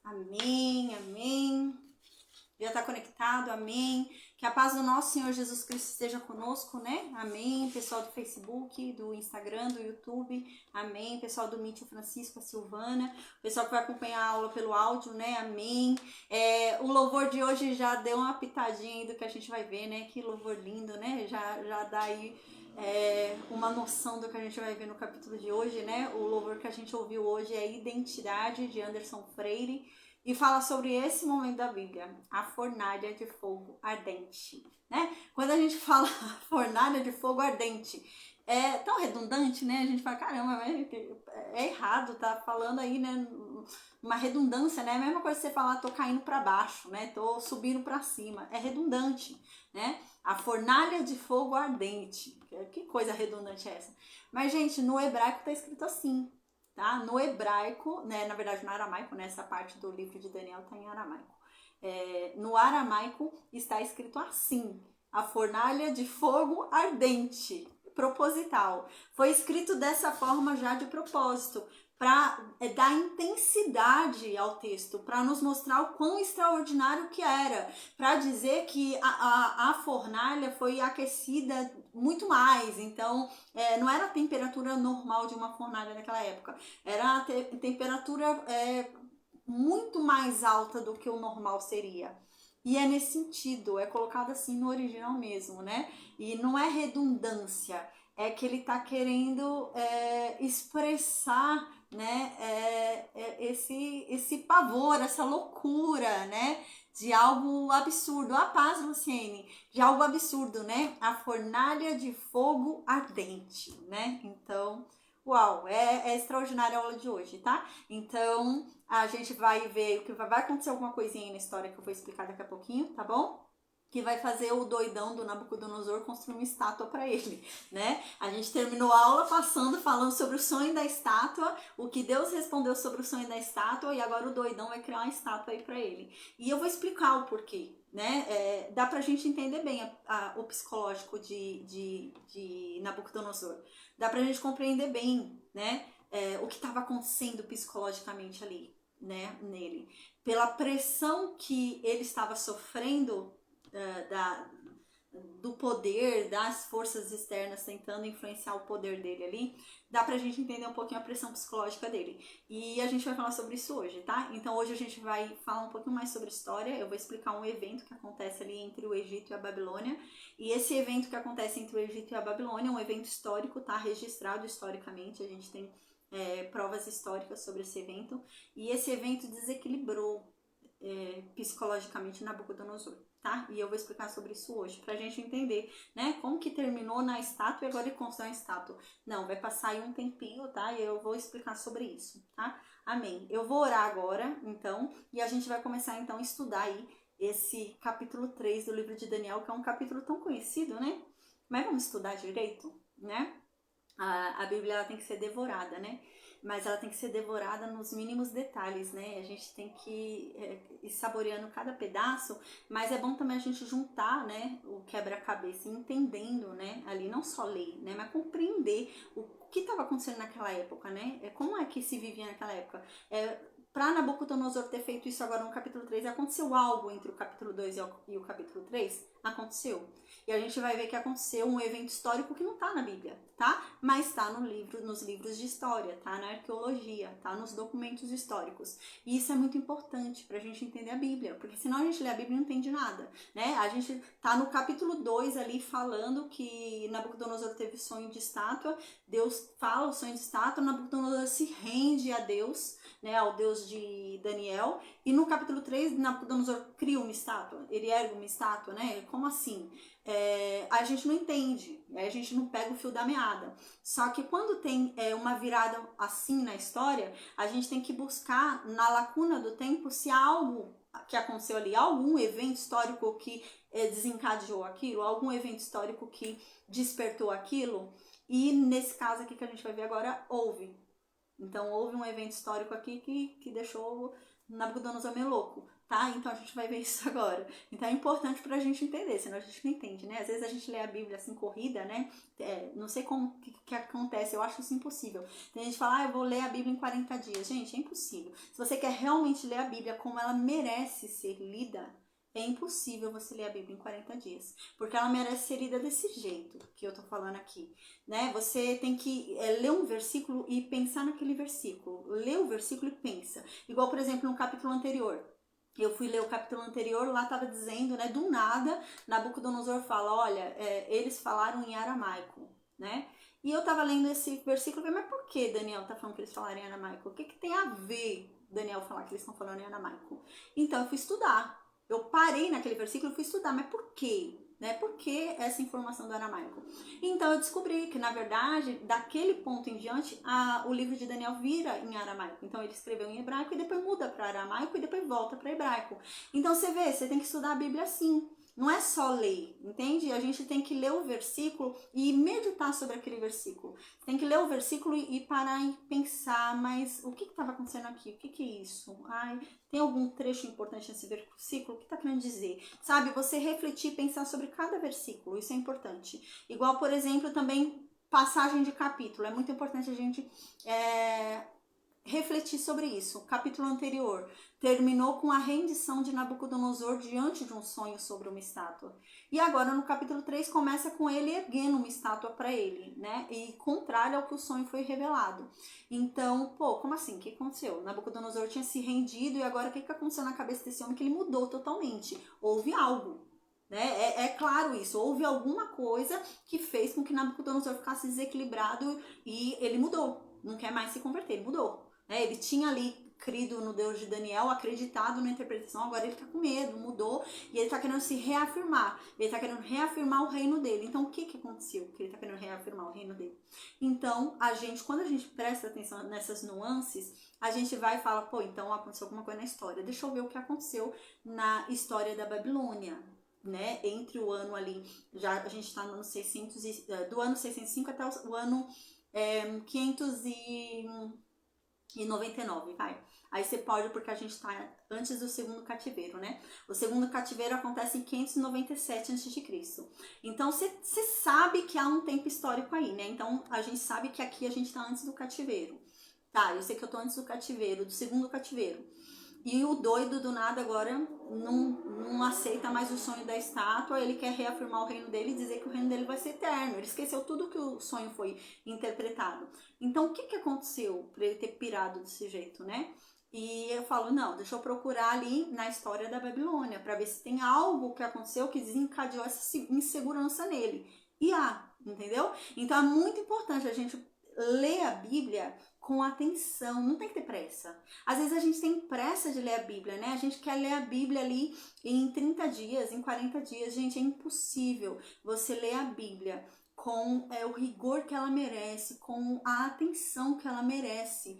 Amém, amém. Já está conectado, amém. Que a paz do nosso Senhor Jesus Cristo esteja conosco, né? Amém. Pessoal do Facebook, do Instagram, do YouTube, amém. Pessoal do Meet, o Francisco, a Silvana. Pessoal que vai acompanhar a aula pelo áudio, né? Amém. O louvor de hoje já deu uma pitadinha aí do que a gente vai ver, né? Que louvor lindo, né? Já dá aí uma noção do que a gente vai ver no capítulo de hoje, né? O louvor que a gente ouviu hoje é Identidade, de Anderson Freire. E fala sobre esse momento da Bíblia, a fornalha de fogo ardente, né? Quando a gente fala fornalha de fogo ardente, é tão redundante, né? A gente fala, caramba, é errado, tá falando aí, né? Uma redundância, né? A mesma coisa que você falar, tô caindo para baixo, né? Tô subindo para cima. É redundante, né? A fornalha de fogo ardente. Que coisa redundante é essa? Mas, gente, no hebraico tá escrito assim. Tá? No hebraico, né, na verdade no aramaico, né, essa parte do livro de Daniel está em aramaico. No aramaico está escrito assim: a fornalha de fogo ardente, proposital. Foi escrito dessa forma já de propósito, para dar intensidade ao texto, para nos mostrar o quão extraordinário que era, para dizer que a fornalha foi aquecida muito mais, então não era a temperatura normal de uma fornalha naquela época, era a temperatura muito mais alta do que o normal seria. E é nesse sentido, é colocado assim no original mesmo, né? E não é redundância, é que ele está querendo expressar, né, esse pavor, essa loucura, né, de algo absurdo. A paz, Luciene, de algo absurdo, né? A fornalha de fogo ardente, né? Então, uau, é extraordinária a aula de hoje, tá? Então, a gente vai ver o que vai acontecer, alguma coisinha aí na história que eu vou explicar daqui a pouquinho, tá bom? Que vai fazer o doidão do Nabucodonosor construir uma estátua para ele, né? A gente terminou a aula falando sobre o sonho da estátua, o que Deus respondeu sobre o sonho da estátua, e agora o doidão vai criar uma estátua aí para ele. E eu vou explicar o porquê, né? Dá pra gente entender bem o psicológico de Nabucodonosor. Dá pra gente compreender bem, né? O que estava acontecendo psicologicamente ali, né? Nele. Pela pressão que ele estava sofrendo do poder, das forças externas tentando influenciar o poder dele ali, dá pra gente entender um pouquinho a pressão psicológica dele. E a gente vai falar sobre isso hoje, tá? Então hoje a gente vai falar um pouquinho mais sobre história, eu vou explicar um evento que acontece ali entre o Egito e a Babilônia, e esse evento que acontece entre o Egito e a Babilônia é um evento histórico, tá? Registrado historicamente, a gente tem provas históricas sobre esse evento, e esse evento desequilibrou psicologicamente Nabucodonosor, tá? E eu vou explicar sobre isso hoje, pra gente entender, né, como que terminou na estátua e agora ele constrói uma estátua. Não, vai passar aí um tempinho, tá? E eu vou explicar sobre isso, tá? Amém. Eu vou orar agora, então, e a gente vai começar, então, a estudar aí esse capítulo 3 do livro de Daniel, que é um capítulo tão conhecido, né? Mas vamos estudar direito, né? A Bíblia ela tem que ser devorada, né? Mas ela tem que ser devorada nos mínimos detalhes, né? A gente tem que ir saboreando cada pedaço, mas é bom também a gente juntar, né, o quebra-cabeça, entendendo, né, ali não só ler, né, mas compreender o que estava acontecendo naquela época, né? Como é que se vivia naquela época? Para Nabucodonosor ter feito isso agora no capítulo 3, aconteceu algo entre o capítulo 2 e o capítulo 3? Aconteceu. E a gente vai ver que aconteceu um evento histórico que não está na Bíblia, tá? Mas está nos livros de história, tá? Na arqueologia, tá? Nos documentos históricos. E isso é muito importante para a gente entender a Bíblia, porque senão a gente lê a Bíblia e não entende nada, né? A gente tá no capítulo 2 ali falando que Nabucodonosor teve sonho de estátua, Deus fala o sonho de estátua, Nabucodonosor se rende a Deus, né, ao Deus de Daniel, e no capítulo 3, Nabucodonosor cria uma estátua, ele ergue uma estátua, né? Como assim? A gente não entende, a gente não pega o fio da meada. Só que quando tem uma virada assim na história, a gente tem que buscar na lacuna do tempo se há algo que aconteceu ali, algum evento histórico que desencadeou aquilo, algum evento histórico que despertou aquilo, e nesse caso aqui que a gente vai ver agora, houve. Então houve um evento histórico aqui que deixou Nabucodonosor meio louco, tá? Então a gente vai ver isso agora. Então é importante pra gente entender, senão a gente não entende, né? Às vezes a gente lê a Bíblia assim, corrida, né? Não sei como que acontece, eu acho isso impossível. Tem gente que fala, eu vou ler a Bíblia em 40 dias. Gente, é impossível. Se você quer realmente ler a Bíblia como ela merece ser lida, é impossível você ler a Bíblia em 40 dias. Porque ela merece ser lida desse jeito que eu tô falando aqui, né? Você tem que ler um versículo e pensar naquele versículo. Lê o versículo e pensa. Igual, por exemplo, no capítulo anterior. Eu fui ler o capítulo anterior, lá estava dizendo, né, do nada, Nabucodonosor fala, olha, eles falaram em aramaico, né? E eu estava lendo esse versículo e falei, mas por que Daniel está falando que eles falaram em aramaico? O que tem a ver Daniel falar que eles estão falando em aramaico? Então eu fui estudar. Eu parei naquele versículo e fui estudar, mas por quê? Né? Por que essa informação do aramaico? Então eu descobri que, na verdade, daquele ponto em diante, o livro de Daniel vira em aramaico. Então ele escreveu em hebraico e depois muda para aramaico e depois volta para hebraico. Então você vê, você tem que estudar a Bíblia assim. Não é só ler, entende? A gente tem que ler o versículo e meditar sobre aquele versículo. Tem que ler o versículo e parar e pensar, mas o que estava acontecendo aqui? O que é isso? Ai, tem algum trecho importante nesse versículo? O que está querendo dizer? Sabe, você refletir e pensar sobre cada versículo, isso é importante. Igual, por exemplo, também passagem de capítulo. É muito importante a gente refletir sobre isso. O capítulo anterior terminou com a rendição de Nabucodonosor diante de um sonho sobre uma estátua. E agora no capítulo 3 começa com ele erguendo uma estátua para ele, né? E contrário ao que o sonho foi revelado. Então, como assim? O que aconteceu? Nabucodonosor tinha se rendido e agora o que aconteceu na cabeça desse homem que ele mudou totalmente? Houve algo. Né? É claro isso, houve alguma coisa que fez com que Nabucodonosor ficasse desequilibrado e ele mudou, não quer mais se converter, ele mudou. Ele tinha ali crido no Deus de Daniel, acreditado na interpretação, agora ele tá com medo, mudou, e ele tá querendo se reafirmar, ele tá querendo reafirmar o reino dele. Então o que aconteceu que ele tá querendo reafirmar o reino dele? Então quando a gente presta atenção nessas nuances, a gente vai e fala, então aconteceu alguma coisa na história, deixa eu ver o que aconteceu na história da Babilônia, né? Entre o ano ali, já a gente está no ano 600 do ano 605 até o ano 599, vai. Aí você pode, porque a gente está antes do segundo cativeiro, né? O segundo cativeiro acontece em 597 a.C. Então você sabe que há um tempo histórico aí, né? Então a gente sabe que aqui a gente está antes do cativeiro. Tá, eu sei que eu tô antes do cativeiro, do segundo cativeiro. E o doido do nada agora não aceita mais o sonho da estátua, ele quer reafirmar o reino dele e dizer que o reino dele vai ser eterno. Ele esqueceu tudo que o sonho foi interpretado. Então o que aconteceu para ele ter pirado desse jeito, né? E eu falo, não, deixa eu procurar ali na história da Babilônia para ver se tem algo que aconteceu que desencadeou essa insegurança nele. E entendeu? Então é muito importante a gente ler a Bíblia com atenção, não tem que ter pressa. Às vezes a gente tem pressa de ler a Bíblia, né? A gente quer ler a Bíblia ali em 30 dias, em 40 dias. Gente, é impossível você ler a Bíblia com o rigor que ela merece, com a atenção que ela merece,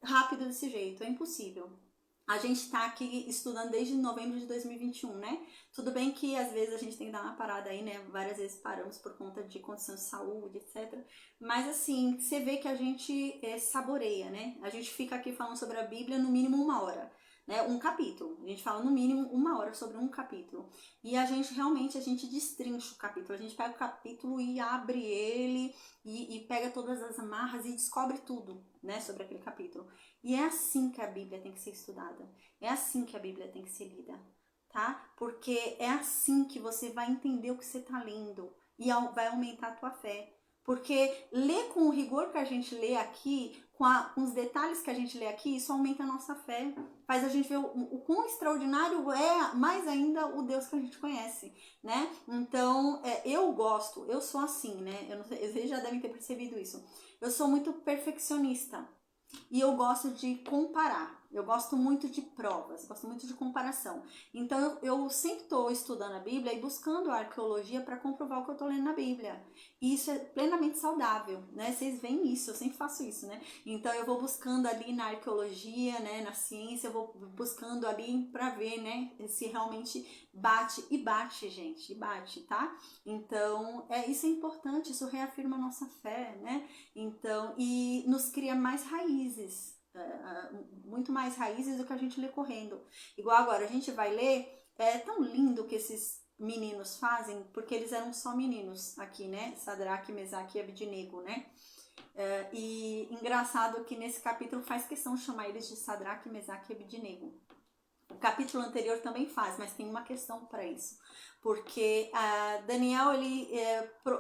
rápido desse jeito, é impossível. A gente está aqui estudando desde novembro de 2021, né? Tudo bem que às vezes a gente tem que dar uma parada aí, né? Várias vezes paramos por conta de condição de saúde, etc. Mas assim, você vê que a gente saboreia, né? A gente fica aqui falando sobre a Bíblia no mínimo 1 hora, né? Um capítulo. A gente fala no mínimo 1 hora sobre um capítulo. E a gente destrincha o capítulo. A gente pega o capítulo e abre ele e pega todas as amarras e descobre tudo, né? Sobre aquele capítulo. E é assim que a Bíblia tem que ser estudada. É assim que a Bíblia tem que ser lida, tá? Porque é assim que você vai entender o que você está lendo e vai aumentar a tua fé. Porque ler com o rigor que a gente lê aqui, com os detalhes que a gente lê aqui, isso aumenta a nossa fé. Faz a gente ver o quão extraordinário é mais ainda o Deus que a gente conhece, né? Então, eu sou assim, né? Eu não sei, vocês já devem ter percebido isso. Eu sou muito perfeccionista. E eu gosto de comparar. Eu gosto muito de provas, gosto muito de comparação. Então eu sempre estou estudando a Bíblia e buscando a arqueologia para comprovar o que eu estou lendo na Bíblia. E isso é plenamente saudável, né? Vocês veem isso, eu sempre faço isso, né? Então eu vou buscando ali na arqueologia, né? Na ciência, eu vou buscando ali para ver, né? Se realmente bate. E bate, gente, e bate, tá? Então isso é importante, isso reafirma a nossa fé, né? Então, e nos cria mais raízes. Muito mais raízes do que a gente lê correndo. Igual agora, a gente vai ler, é tão lindo que esses meninos fazem, porque eles eram só meninos aqui, né? Sadraque, Mesaque e Abednego, né? E engraçado que nesse capítulo faz questão de chamar eles de Sadraque, Mesaque e Abednego. O capítulo anterior também faz, mas tem uma questão para isso. Porque Daniel, ele,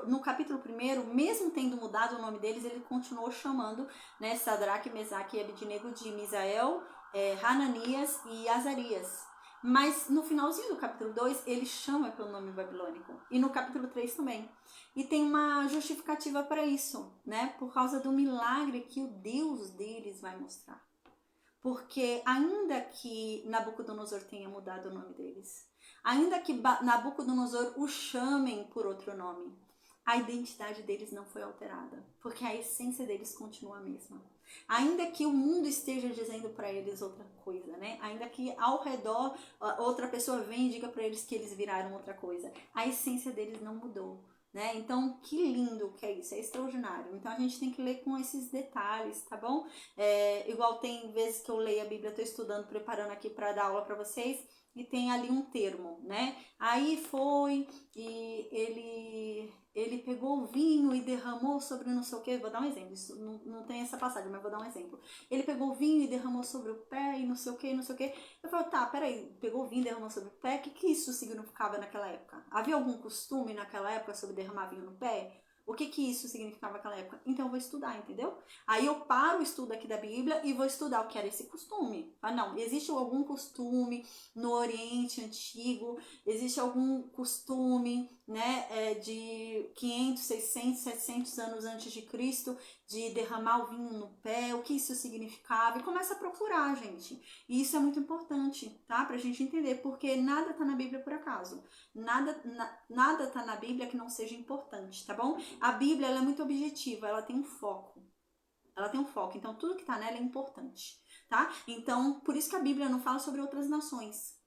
no capítulo 1, mesmo tendo mudado o nome deles, ele continuou chamando, né, Sadraque, Mesaque e Abednego de Misael, Hananias e Azarias. Mas no finalzinho do capítulo 2, ele chama pelo nome babilônico. E no capítulo 3 também. E tem uma justificativa para isso, né? Por causa do milagre que o Deus deles vai mostrar. Porque ainda que Nabucodonosor tenha mudado o nome deles, ainda que Nabucodonosor o chamem por outro nome, a identidade deles não foi alterada, porque a essência deles continua a mesma. Ainda que o mundo esteja dizendo para eles outra coisa, né? Ainda que ao redor outra pessoa venha e diga para eles que eles viraram outra coisa, a essência deles não mudou. Né? Então, que lindo que é isso, é extraordinário. Então, a gente tem que ler com esses detalhes, tá bom? Igual tem vezes que eu leio a Bíblia, estou estudando, preparando aqui para dar aula para vocês, e tem ali um termo, né? Aí foi e ele pegou o vinho e derramou sobre não sei o que. Vou dar um exemplo, isso não tem essa passagem, mas vou dar um exemplo. Ele pegou o vinho e derramou sobre o pé e não sei o que, não sei o que. Eu falei, tá, peraí, pegou o vinho e derramou sobre o pé, o que isso significava naquela época? Havia algum costume naquela época sobre derramar vinho no pé? O que isso significava naquela época? Então eu vou estudar, entendeu? Aí eu paro o estudo aqui da Bíblia e vou estudar o que era esse costume. Ah, não, existe algum costume no Oriente Antigo, existe algum costume, né, de 500, 600, 700 anos antes de Cristo, de derramar o vinho no pé, o que isso significava, e começa a procurar, gente. E isso é muito importante, tá? Pra gente entender, porque nada tá na Bíblia por acaso. Nada tá na Bíblia que não seja importante, tá bom? A Bíblia, ela é muito objetiva, ela tem um foco. Ela tem um foco, então tudo que tá nela é importante, tá? Então, por isso que a Bíblia não fala sobre outras nações,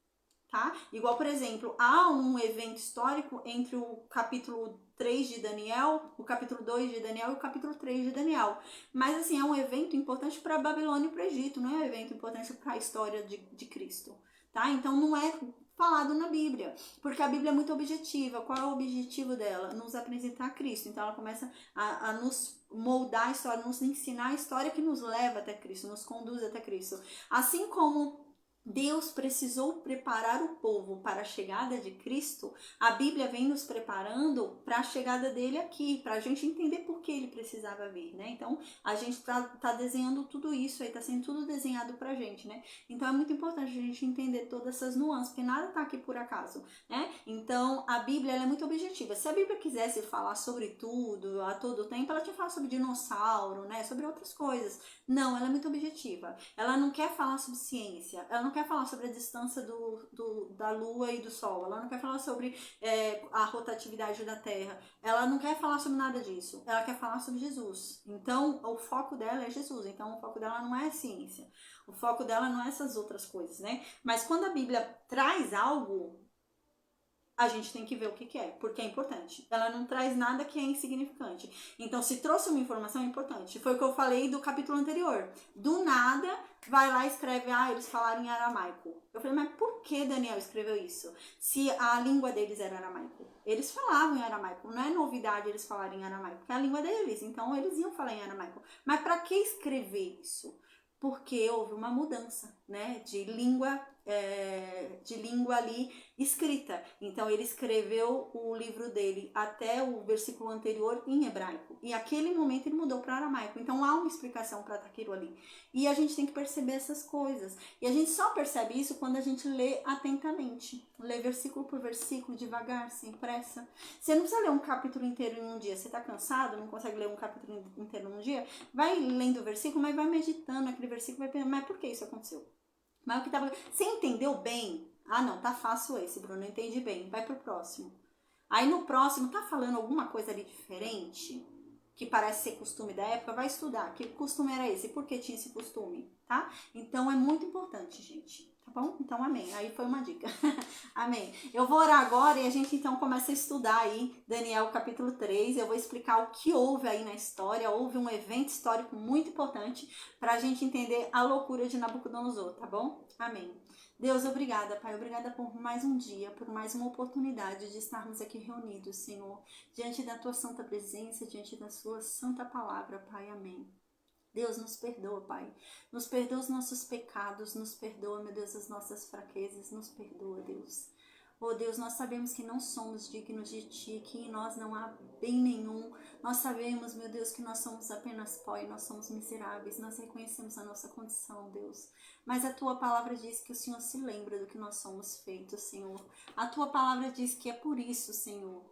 tá? Igual, por exemplo, há um evento histórico entre o capítulo 3 de Daniel, o capítulo 2 de Daniel e o capítulo 3 de Daniel. Mas, assim, é um evento importante para a Babilônia e para o Egito, não é um evento importante para a história de Cristo, tá? Então, não é falado na Bíblia, porque a Bíblia é muito objetiva. Qual é o objetivo dela? Nos apresentar Cristo. Então, ela começa a nos moldar a história, nos ensinar a história que nos leva até Cristo, nos conduz até Cristo. Assim como Deus precisou preparar o povo para a chegada de Cristo, a Bíblia vem nos preparando para a chegada dele aqui, para a gente entender por que ele precisava vir, né? Então, a gente tá desenhando tudo isso aí, tá sendo tudo desenhado pra gente, né? Então, é muito importante a gente entender todas essas nuances, porque nada tá aqui por acaso, né? Então, a Bíblia, ela é muito objetiva. Se a Bíblia quisesse falar sobre tudo, a todo tempo, ela tinha falado sobre dinossauro, né? Sobre outras coisas. Não, ela é muito objetiva. Ela não quer falar sobre ciência, ela não quer falar sobre a distância da Lua e do Sol, ela não quer falar sobre a rotatividade da Terra, ela não quer falar sobre nada disso, ela quer falar sobre Jesus. Então, o foco dela é Jesus, então o foco dela não é a ciência, o foco dela não é essas outras coisas, né? Mas quando a Bíblia traz algo, a gente tem que ver o que é, porque é importante. Ela não traz nada que é insignificante. Então, se trouxe uma informação, é importante. Foi o que eu falei do capítulo anterior. Do nada, vai lá e escreve, eles falaram em aramaico. Eu falei, mas por que Daniel escreveu isso? Se a língua deles era aramaico. Eles falavam em aramaico. Não é novidade eles falarem em aramaico, porque é a língua deles. Então, eles iam falar em aramaico. Mas para que escrever isso? Porque houve uma mudança, né, de língua de língua ali escrita. Então ele escreveu o livro dele até o versículo anterior em hebraico. E aquele momento ele mudou para aramaico. Então há uma explicação para aquilo ali. E a gente tem que perceber essas coisas. E a gente só percebe isso quando a gente lê atentamente. Lê versículo por versículo, devagar, sem pressa. Você não precisa ler um capítulo inteiro em um dia. Você está cansado, não consegue ler um capítulo inteiro em um dia? Vai lendo o versículo, mas vai meditando naquele versículo, vai pensando, mas por que isso aconteceu? Mas o que tava... Você entendeu bem? Ah, não, tá fácil esse, Bruno, eu entendi bem. Vai pro próximo. Aí no próximo, tá falando alguma coisa ali diferente? Que parece ser costume da época, vai estudar. Que costume era esse? Por que tinha esse costume? Tá? Então é muito importante, gente. Tá bom? Então amém. Aí foi uma dica. Amém. Eu vou orar agora e a gente então começa a estudar aí Daniel capítulo 3. Eu vou explicar o que houve aí na história. Houve um evento histórico muito importante para a gente entender a loucura de Nabucodonosor, tá bom? Amém. Deus, obrigada, Pai. Obrigada por mais um dia, por mais uma oportunidade de estarmos aqui reunidos, Senhor, diante da Tua santa presença, diante da Sua santa palavra, Pai. Amém. Deus, nos perdoa, Pai. Nos perdoa os nossos pecados, nos perdoa, meu Deus, as nossas fraquezas, nos perdoa, Deus. Oh Deus, nós sabemos que não somos dignos de Ti, que em nós não há bem nenhum. Nós sabemos, meu Deus, que nós somos apenas pó e nós somos miseráveis. Nós reconhecemos a nossa condição, Deus. Mas a Tua palavra diz que o Senhor se lembra do que nós somos feitos, Senhor. A Tua palavra diz que é por isso, Senhor,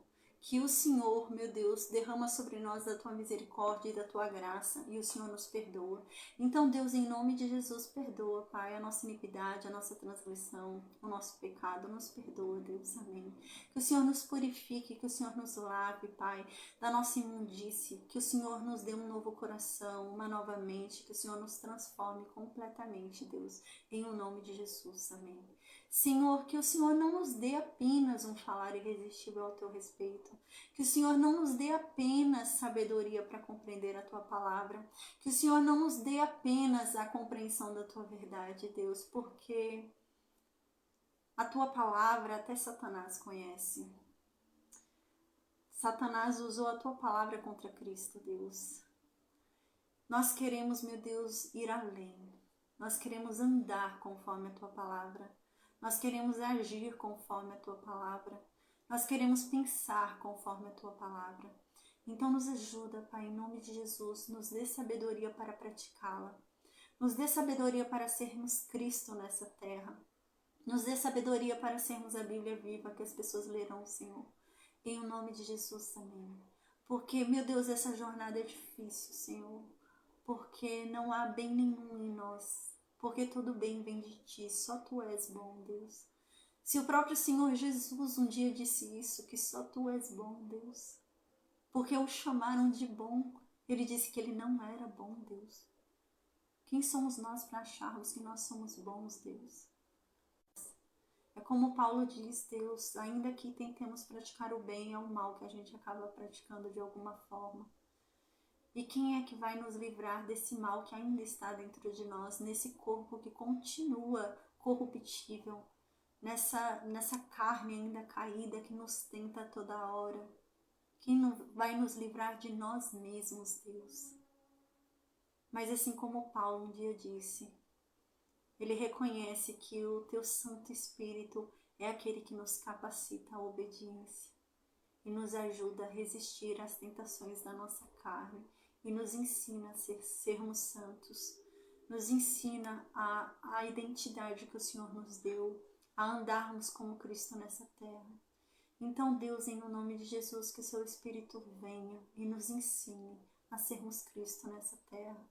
que o Senhor, meu Deus, derrama sobre nós da Tua misericórdia e da Tua graça, e o Senhor nos perdoa. Então, Deus, em nome de Jesus, perdoa, Pai, a nossa iniquidade, a nossa transgressão, o nosso pecado, nos perdoa, Deus, amém. Que o Senhor nos purifique, que o Senhor nos lave, Pai, da nossa imundície, que o Senhor nos dê um novo coração, uma nova mente, que o Senhor nos transforme completamente, Deus, em o nome de Jesus, amém. Senhor, que o Senhor não nos dê apenas um falar irresistível ao Teu respeito, que o Senhor não nos dê apenas sabedoria para compreender a Tua palavra, que o Senhor não nos dê apenas a compreensão da Tua verdade, Deus, porque a Tua palavra até Satanás conhece. Satanás usou a Tua palavra contra Cristo, Deus. Nós queremos, meu Deus, ir além. Nós queremos andar conforme a Tua palavra. Nós queremos agir conforme a Tua palavra. Nós queremos pensar conforme a Tua palavra. Então nos ajuda, Pai, em nome de Jesus. Nos dê sabedoria para praticá-la. Nos dê sabedoria para sermos Cristo nessa terra. Nos dê sabedoria para sermos a Bíblia viva que as pessoas lerão, Senhor. Em nome de Jesus, amém. Porque, meu Deus, essa jornada é difícil, Senhor. Porque não há bem nenhum em nós. Porque todo bem vem de Ti, só Tu és bom, Deus. Se o próprio Senhor Jesus um dia disse isso, que só Tu és bom, Deus, porque o chamaram de bom, Ele disse que Ele não era bom, Deus. Quem somos nós para acharmos que nós somos bons, Deus? É como Paulo diz, Deus, ainda que tentemos praticar o bem, é o mal que a gente acaba praticando de alguma forma. E quem é que vai nos livrar desse mal que ainda está dentro de nós, nesse corpo que continua corruptível, nessa carne ainda caída que nos tenta a toda hora? Quem vai nos livrar de nós mesmos, Deus? Mas assim como Paulo um dia disse, ele reconhece que o Teu Santo Espírito é aquele que nos capacita à obediência e nos ajuda a resistir às tentações da nossa carne e nos ensina a sermos santos, nos ensina a identidade que o Senhor nos deu, a andarmos como Cristo nessa terra. Então, Deus, em nome de Jesus, que o Seu Espírito venha e nos ensine a sermos Cristo nessa terra.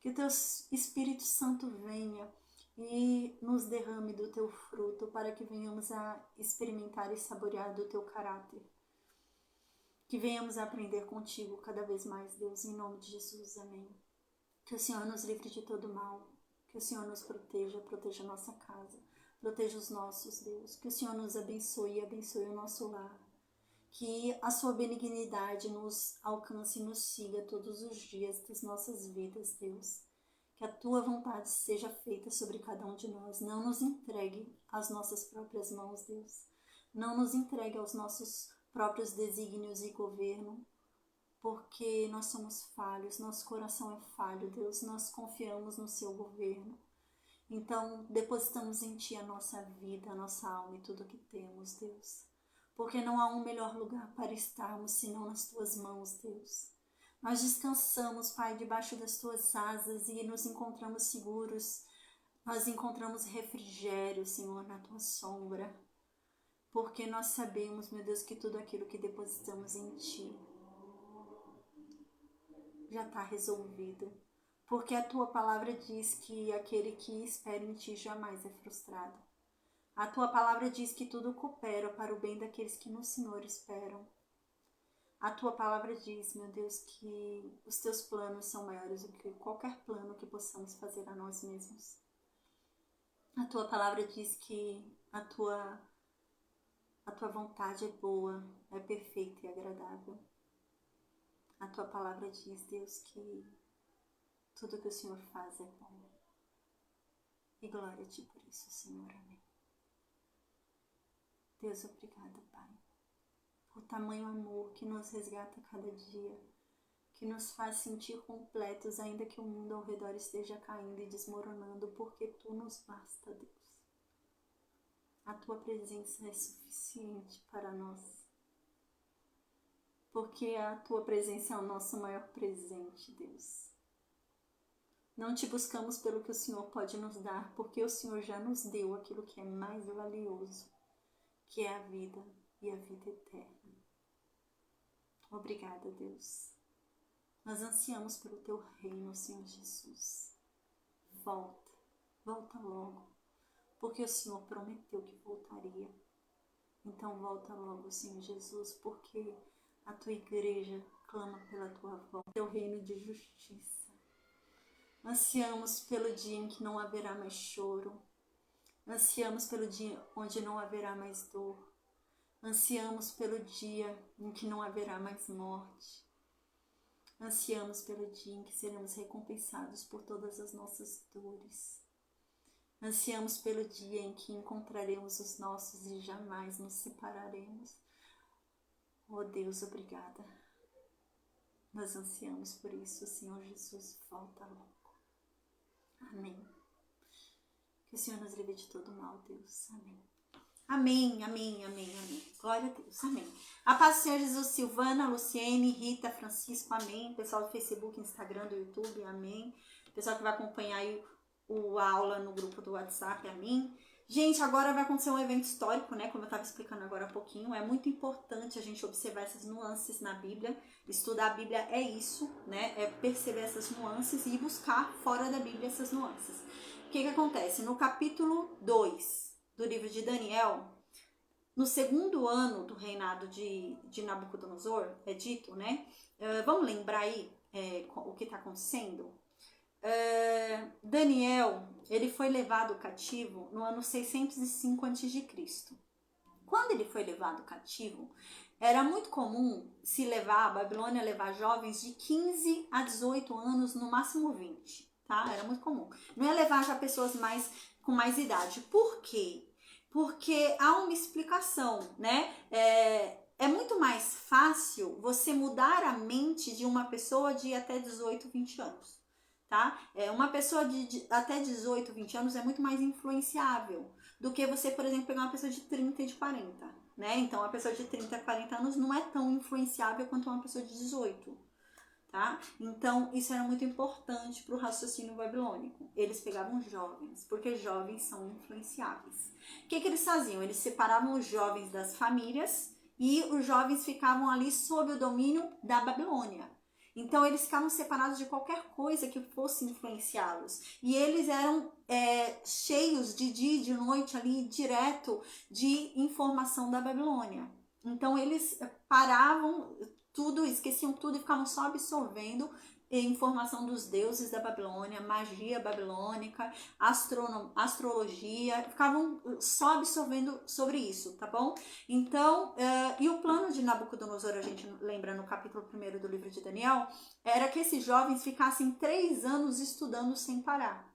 Que o Teu Espírito Santo venha e nos derrame do Teu fruto para que venhamos a experimentar e saborear do Teu caráter. Que venhamos a aprender contigo cada vez mais, Deus, em nome de Jesus, amém. Que o Senhor nos livre de todo mal, que o Senhor nos proteja, proteja a nossa casa, proteja os nossos, Deus. Que o Senhor nos abençoe e abençoe o nosso lar. Que a Sua benignidade nos alcance e nos siga todos os dias das nossas vidas, Deus. Que a Tua vontade seja feita sobre cada um de nós. Não nos entregue às nossas próprias mãos, Deus. Não nos entregue aos nossos próprios desígnios e governo, porque nós somos falhos, nosso coração é falho, Deus, nós confiamos no Seu governo. Então, depositamos em Ti a nossa vida, a nossa alma e tudo o que temos, Deus. Porque não há um melhor lugar para estarmos senão nas Tuas mãos, Deus. Nós descansamos, Pai, debaixo das Tuas asas e nos encontramos seguros. Nós encontramos refrigério, Senhor, na Tua sombra. Porque nós sabemos, meu Deus, que tudo aquilo que depositamos em Ti já está resolvido. Porque a Tua palavra diz que aquele que espera em Ti jamais é frustrado. A Tua palavra diz que tudo coopera para o bem daqueles que no Senhor esperam. A Tua palavra diz, meu Deus, que os Teus planos são maiores do que qualquer plano que possamos fazer a nós mesmos. A Tua palavra diz que a Tua vontade é boa, é perfeita e agradável. A Tua palavra diz, Deus, que tudo que o Senhor faz é bom. E glória a Ti por isso, Senhor. Amém. Deus, obrigada, Pai, por tamanho amor que nos resgata cada dia, que nos faz sentir completos, ainda que o mundo ao redor esteja caindo e desmoronando, porque Tu nos basta, Deus. A Tua presença é suficiente para nós, porque a Tua presença é o nosso maior presente, Deus. Não Te buscamos pelo que o Senhor pode nos dar, porque o Senhor já nos deu aquilo que é mais valioso, que é a vida e a vida eterna. Obrigada, Deus. Nós ansiamos pelo Teu reino, Senhor Jesus. Volta logo, porque o Senhor prometeu que voltaria. Então volta logo, Senhor Jesus, porque a Tua igreja clama pela Tua volta, Teu reino de justiça. Ansiamos pelo dia em que não haverá mais choro. Ansiamos pelo dia onde não haverá mais dor. Ansiamos pelo dia em que não haverá mais morte. Ansiamos pelo dia em que seremos recompensados por todas as nossas dores. Ansiamos pelo dia em que encontraremos os nossos e jamais nos separaremos. Oh Deus, obrigada. Nós ansiamos por isso, Senhor Jesus, volta logo. Amém. Que o Senhor nos livre de todo mal, Deus. Amém. Amém, amém, amém, amém. Glória a Deus, amém. A paz do Senhor Jesus, Silvana, Luciene, Rita, Francisco, amém. Pessoal do Facebook, Instagram, do YouTube, amém. Pessoal que vai acompanhar aí a aula no grupo do WhatsApp, amém. Gente, agora vai acontecer um evento histórico, né? Como eu estava explicando agora há pouquinho. É muito importante a gente observar essas nuances na Bíblia. Estudar a Bíblia é isso, né? É perceber essas nuances e buscar fora da Bíblia essas nuances. O que acontece? No capítulo 2 do livro de Daniel, no segundo ano do reinado de Nabucodonosor, é dito, né? Vamos lembrar aí o que está acontecendo? Daniel, ele foi levado cativo no ano 605 a.C. Quando ele foi levado cativo, era muito comum a Babilônia levar jovens de 15 a 18 anos, no máximo 20, tá? Era muito comum. Não ia levar já pessoas com mais idade. Por quê? Porque há uma explicação, né? É muito mais fácil você mudar a mente de uma pessoa de até 18, 20 anos. Tá? Uma pessoa de até 18, 20 anos é muito mais influenciável do que você, por exemplo, pegar uma pessoa de 30 e de 40, né? Então, uma pessoa de 30 a 40 anos não é tão influenciável quanto uma pessoa de 18, tá? Então, isso era muito importante para o raciocínio babilônico. Eles pegavam jovens, porque jovens são influenciáveis. O que eles faziam? Eles separavam os jovens das famílias e os jovens ficavam ali sob o domínio da Babilônia. Então, eles ficavam separados de qualquer coisa que fosse influenciá-los. E eles eram cheios de dia e de noite ali, direto de informação da Babilônia. Então, eles paravam tudo, esqueciam tudo e ficavam só absorvendo informação dos deuses da Babilônia, magia babilônica, astrologia, ficavam só absorvendo sobre isso, tá bom? Então, e o plano de Nabucodonosor, a gente lembra no capítulo 1 do livro de Daniel, era que esses jovens ficassem 3 anos estudando sem parar,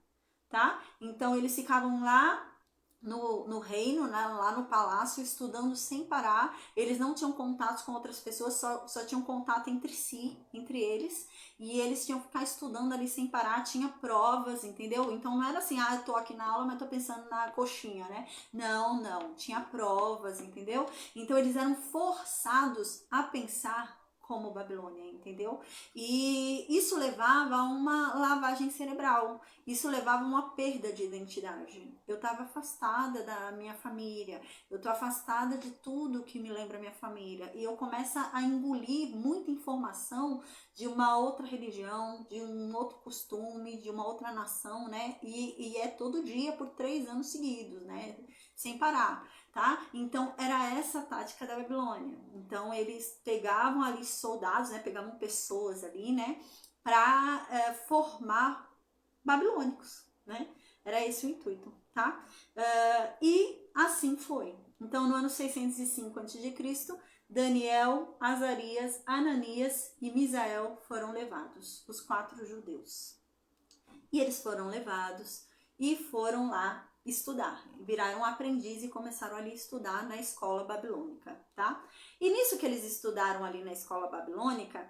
tá? Então, eles ficavam lá no reino, né, lá no palácio, estudando sem parar. Eles não tinham contato com outras pessoas, só tinham contato entre si, entre eles, e eles tinham que ficar estudando ali sem parar, tinha provas, entendeu? Então não era assim, eu tô aqui na aula, mas tô pensando na coxinha, né? Não, tinha provas, entendeu? Então eles eram forçados a pensar como Babilônia, entendeu? E isso levava a uma lavagem cerebral. Isso levava a uma perda de identidade. Eu estava afastada da minha família, eu estou afastada de tudo que me lembra minha família. E eu começo a engolir muita informação de uma outra religião, de um outro costume, de uma outra nação, né? E é todo dia por 3 anos seguidos, né? Sem parar, tá? Então era essa a tática da Babilônia. Então eles pegavam ali soldados, né? Pegavam pessoas ali, né? Para formar babilônicos, né? Era esse o intuito, tá? E assim foi. Então, no ano 605 a.C., Daniel, Azarias, Ananias e Misael foram levados, os 4 judeus. E eles foram levados e foram lá estudar, viraram aprendiz e começaram ali a estudar na escola babilônica, tá? E nisso que eles estudaram ali na escola babilônica,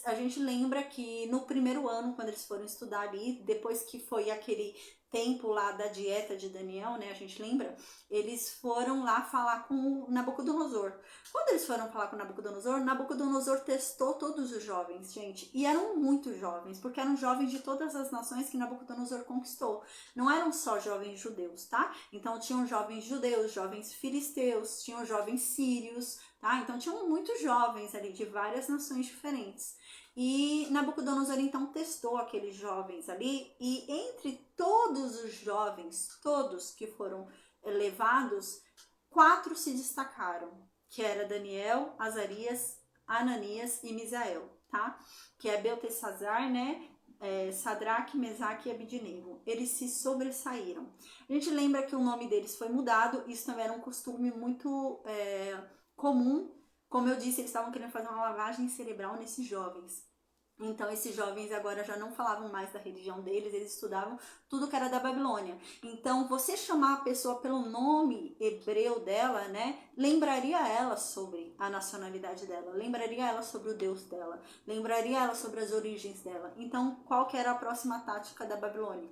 a gente lembra que no primeiro ano, quando eles foram estudar ali, depois que foi aquele tempo lá da dieta de Daniel, né, a gente lembra, eles foram lá falar com o Nabucodonosor. Quando eles foram falar com o Nabucodonosor testou todos os jovens, gente, e eram muito jovens, porque eram jovens de todas as nações que Nabucodonosor conquistou. Não eram só jovens judeus, tá? Então tinham jovens judeus, jovens filisteus, tinham jovens sírios, tá? Então tinham muitos jovens ali de várias nações diferentes. E Nabucodonosor então testou aqueles jovens ali, e entre todos os jovens, todos que foram levados, 4 se destacaram, que era Daniel, Azarias, Ananias e Misael, tá? Que é Beltesazar, né? Sadraque, Mesaque e Abidnego. Eles se sobressaíram. A gente lembra que o nome deles foi mudado, isso também era um costume muito comum. Como eu disse, eles estavam querendo fazer uma lavagem cerebral nesses jovens. Então esses jovens agora já não falavam mais da religião deles, eles estudavam tudo que era da Babilônia. Então você chamar a pessoa pelo nome hebreu dela, né, lembraria ela sobre a nacionalidade dela, lembraria ela sobre o Deus dela, lembraria ela sobre as origens dela. Então qual que era a próxima tática da Babilônia?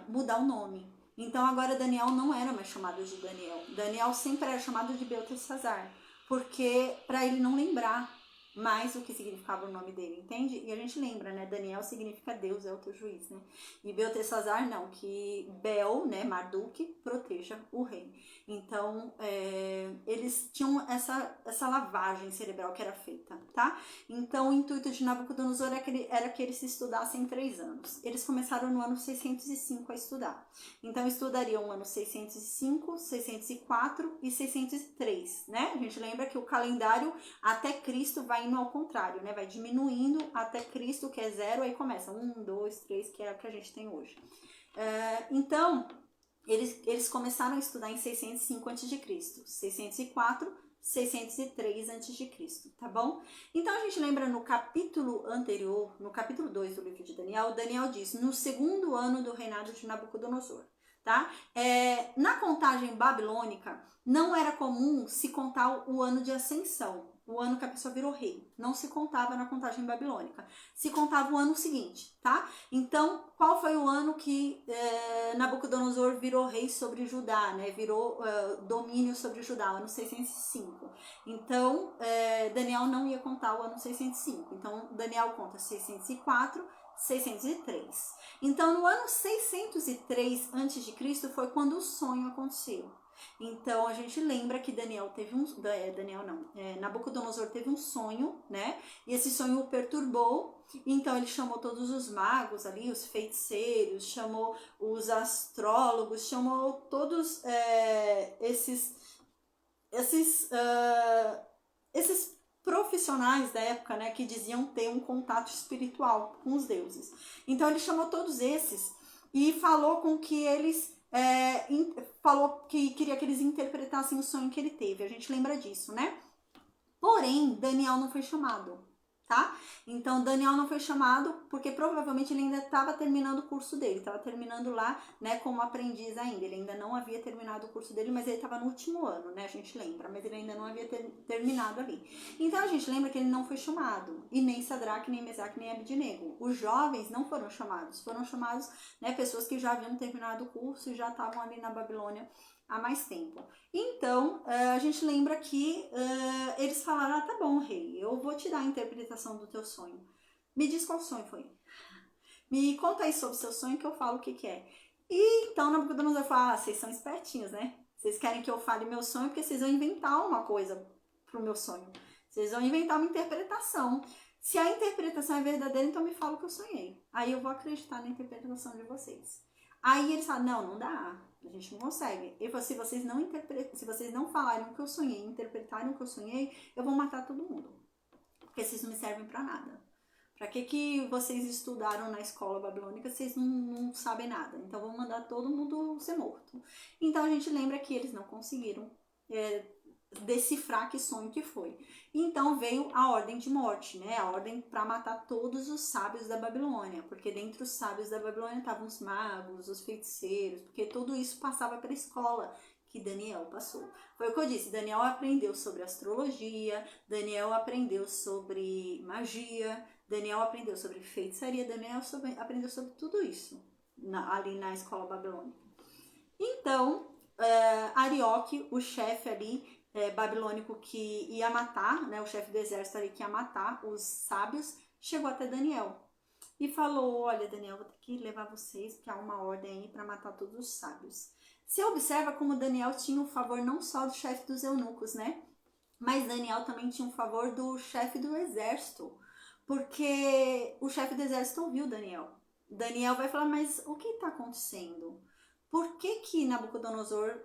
Mudar o nome. Então agora Daniel não era mais chamado de Daniel. Daniel sempre era chamado de Beltesazar, porque para ele não lembrar mais o que significava o nome dele, entende? E a gente lembra, né? Daniel significa Deus é o teu juiz, né? E Beltesazar não, que Bel, né? Marduk, proteja o rei. Então, eles tinham essa lavagem cerebral que era feita, tá? Então, o intuito de Nabucodonosor era que eles se estudassem 3 anos. Eles começaram no ano 605 a estudar. Então, estudariam o ano 605, 604 e 603, né? A gente lembra que o calendário até Cristo vai indo ao contrário, né? Vai diminuindo até Cristo, que é 0, aí começa 1, 2, 3, que é o que a gente tem hoje. Então, eles começaram a estudar em 605 a.C., 604, 603 a.C., tá bom? Então, a gente lembra no capítulo anterior, no capítulo 2 do livro de Daniel, Daniel diz, no 2º ano do reinado de Nabucodonosor, tá? Na contagem babilônica, não era comum se contar o ano de ascensão, o ano que a pessoa virou rei. Não se contava na contagem babilônica. Se contava o ano seguinte, tá? Então, qual foi o ano que Nabucodonosor virou rei sobre Judá, né? Virou domínio sobre Judá, o ano 605. Então, Daniel não ia contar o ano 605. Então, Daniel conta 604, 603. Então, no ano 603 a.C. foi quando o sonho aconteceu. Então a gente lembra que Nabucodonosor teve um sonho, né? E esse sonho o perturbou. Então ele chamou todos os magos ali, os feiticeiros, chamou os astrólogos, chamou todos esses profissionais da época, né? Que diziam ter um contato espiritual com os deuses. Então ele chamou todos esses e falou com que eles falou que queria que eles interpretassem o sonho que ele teve. A gente lembra disso, né? Porém, Daniel não foi chamado. tá? Então Daniel não foi chamado porque provavelmente ele ainda estava terminando o curso dele, estava terminando lá, né, como aprendiz ainda. Ele ainda não havia terminado o curso dele, mas ele estava no último ano, né? A gente lembra, mas ele ainda não havia terminado ali. Então a gente lembra que ele não foi chamado, e nem Sadraque, nem Mesaque, nem Abednego. Os jovens não foram chamados, né, pessoas que já haviam terminado o curso e já estavam ali na Babilônia há mais tempo. Então, a gente lembra que eles falaram, tá bom, rei, eu vou te dar a interpretação do teu sonho. Me diz qual sonho foi. Me conta aí sobre o seu sonho que eu falo o que é. E então Nabucodonosor fala, vocês são espertinhos, né? Vocês querem que eu fale meu sonho porque vocês vão inventar uma coisa pro meu sonho. Vocês vão inventar uma interpretação. Se a interpretação é verdadeira, então me fala o que eu sonhei. Aí eu vou acreditar na interpretação de vocês. Aí eles falam, não dá. A gente não consegue. Ele falou, se vocês não falarem o que eu sonhei, interpretarem o que eu sonhei, eu vou matar todo mundo. Porque vocês não me servem para nada. Para que vocês estudaram na escola babilônica, vocês não sabem nada. Então vou mandar todo mundo ser morto. Então a gente lembra que eles não conseguiram decifrar que sonho que foi. Então veio a ordem de morte, né? A ordem para matar todos os sábios da Babilônia, porque dentre os sábios da Babilônia estavam os magos, os feiticeiros, porque tudo isso passava pela escola que Daniel passou. Foi o que eu disse, Daniel aprendeu sobre astrologia, Daniel aprendeu sobre magia, Daniel aprendeu sobre feitiçaria, Daniel aprendeu sobre tudo isso ali na escola babilônica. Então, Arioque, o chefe ali babilônico que ia matar, né, o chefe do exército ali que ia matar os sábios, chegou até Daniel e falou, olha Daniel, vou ter que levar vocês, porque há uma ordem aí para matar todos os sábios. Você observa como Daniel tinha um favor não só do chefe dos eunucos, né? Mas Daniel também tinha um favor do chefe do exército, porque o chefe do exército ouviu Daniel. Daniel vai falar, mas o que está acontecendo? Por que Nabucodonosor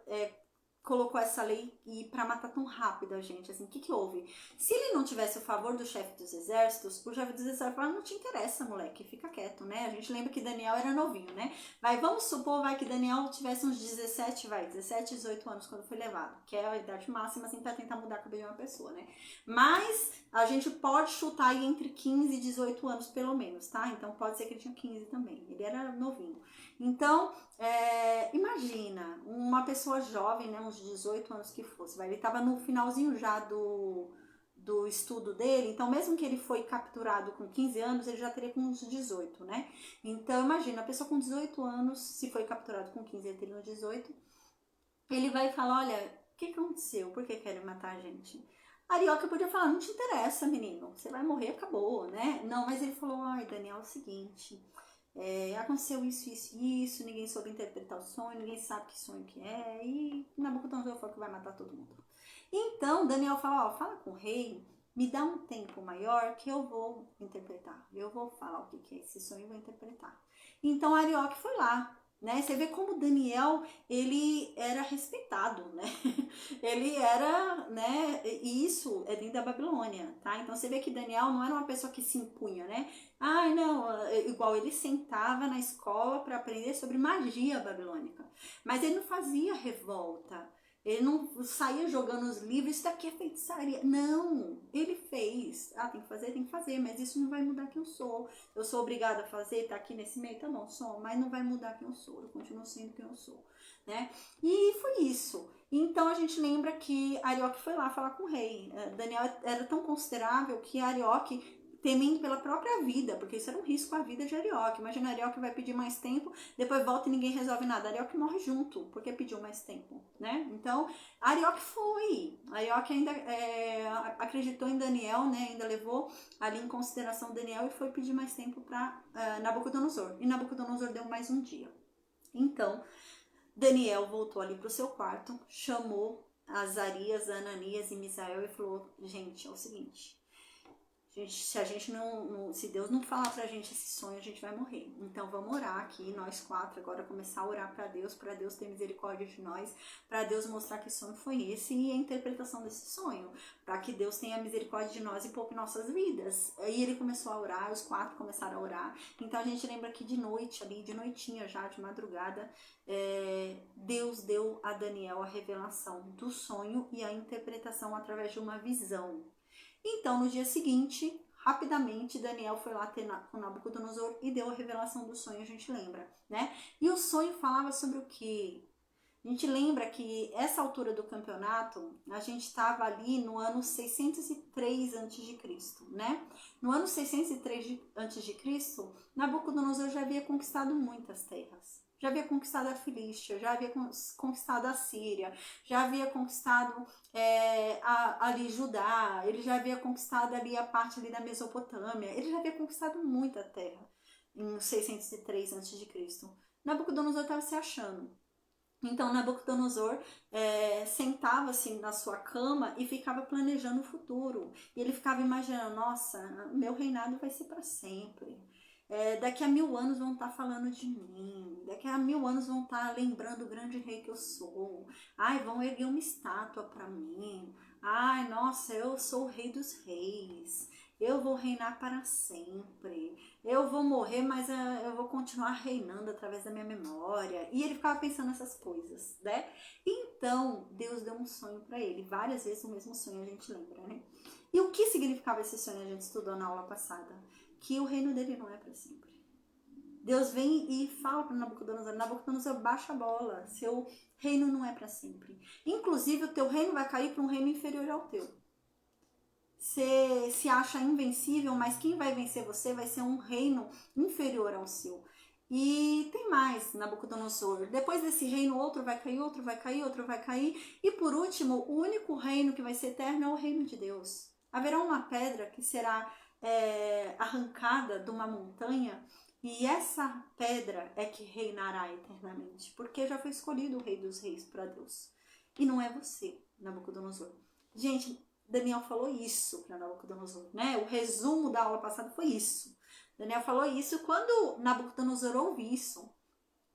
colocou essa lei e para matar tão rápido a gente? Assim, o que houve? Se ele não tivesse o favor do chefe dos exércitos, o chefe dos exércitos fala, não te interessa, moleque, fica quieto, né? A gente lembra que Daniel era novinho, né? Vamos supor, que Daniel tivesse uns 17, 18 anos quando foi levado, que é a idade máxima, assim, para tentar mudar a cabeça de uma pessoa, né? Mas a gente pode chutar aí entre 15 e 18 anos, pelo menos, tá? Então pode ser que ele tinha 15 também, ele era novinho. Então, imagina, uma pessoa jovem, né, uns 18 anos que fosse, ele estava no finalzinho já do estudo dele, então mesmo que ele foi capturado com 15 anos, ele já teria com uns 18, né? Então, imagina, a pessoa com 18 anos, se foi capturado com 15, ele teria uns 18, ele vai falar, olha, o que aconteceu? Por que querem matar a gente? Arioca podia falar, não te interessa, menino, você vai morrer, acabou, né? Não, mas ele falou, ai, Daniel, é o seguinte, aconteceu isso, ninguém soube interpretar o sonho, ninguém sabe que sonho que é, e Nabucodonosor falou que vai matar todo mundo. Então, Daniel fala, fala com o rei, me dá um tempo maior que eu vou interpretar, eu vou falar o que é esse sonho e vou interpretar. Então, Arioque foi lá, né? Você vê como Daniel, ele era respeitado, né? Ele era, né? E isso é dentro da Babilônia, tá? Então você vê que Daniel não era uma pessoa que se impunha, né? Ai, não, igual ele sentava na escola para aprender sobre magia babilônica, mas ele não fazia revolta. Ele não saía jogando os livros, isso daqui é feitiçaria. Não, ele fez. Tem que fazer, mas isso não vai mudar quem eu sou. Eu sou obrigada a fazer, tá aqui nesse meio, tá bom, sou, mas não vai mudar quem eu sou. Eu continuo sendo quem eu sou, né? E foi isso. Então a gente lembra que Arioque foi lá falar com o rei. Daniel era tão considerável que Arioque, temendo pela própria vida, porque isso era um risco à vida de Arioque. Imagina, Arioque vai pedir mais tempo, depois volta e ninguém resolve nada. Arioque morre junto, porque pediu mais tempo, né? Então, Arioque foi. Arioque ainda acreditou em Daniel, né? Ainda levou ali em consideração Daniel e foi pedir mais tempo para Nabucodonosor. E Nabucodonosor deu mais um dia. Então, Daniel voltou ali para o seu quarto, chamou Azarias, Ananias e Misael e falou, gente, é o seguinte, se a gente se Deus não falar pra gente esse sonho, a gente vai morrer. Então vamos orar aqui, nós quatro, agora começar a orar para Deus ter misericórdia de nós, para Deus mostrar que sonho foi esse e a interpretação desse sonho, para que Deus tenha misericórdia de nós e poupe nossas vidas. Aí ele começou a orar, os quatro começaram a orar. Então a gente lembra que de noite, ali, de noitinha já, de madrugada, Deus deu a Daniel a revelação do sonho e a interpretação através de uma visão. Então, no dia seguinte, rapidamente Daniel foi lá ter com Nabucodonosor e deu a revelação do sonho, a gente lembra, né? E o sonho falava sobre o quê? A gente lembra que essa altura do campeonato, a gente estava ali no ano 603 a.C., né? No ano 603 a.C., Nabucodonosor já havia conquistado muitas terras. Já havia conquistado a Filístia, já havia conquistado a Síria, já havia conquistado ali Judá, ele já havia conquistado ali a parte ali da Mesopotâmia, ele já havia conquistado muita terra em 603 a.C. Nabucodonosor estava se achando. Então Nabucodonosor sentava-se na sua cama e ficava planejando o futuro. E ele ficava imaginando, nossa, meu reinado vai ser para sempre. Daqui a 1000 anos vão estar falando de mim. Daqui a 1000 anos vão estar lembrando o grande rei que eu sou. Ai, vão erguer uma estátua para mim. Ai, nossa, eu sou o rei dos reis. Eu vou reinar para sempre. Eu vou morrer, mas eu vou continuar reinando através da minha memória. E ele ficava pensando nessas coisas, né? Então, Deus deu um sonho para ele. Várias vezes o mesmo sonho, a gente lembra, né? E o que significava esse sonho? A gente estudou na aula passada. Que o reino dele não é para sempre. Deus vem e fala para Nabucodonosor, Nabucodonosor, baixa a bola, seu reino não é para sempre. Inclusive, o teu reino vai cair para um reino inferior ao teu. Você se acha invencível, mas quem vai vencer você vai ser um reino inferior ao seu. E tem mais, Nabucodonosor. Depois desse reino, outro vai cair, outro vai cair, outro vai cair. E por último, o único reino que vai ser eterno é o reino de Deus. Haverá uma pedra que será arrancada de uma montanha, e essa pedra é que reinará eternamente, porque já foi escolhido o Rei dos Reis para Deus. E não é você, Nabucodonosor. Gente, Daniel falou isso para Nabucodonosor, né? O resumo da aula passada foi isso. Daniel falou isso. Quando Nabucodonosor ouve isso,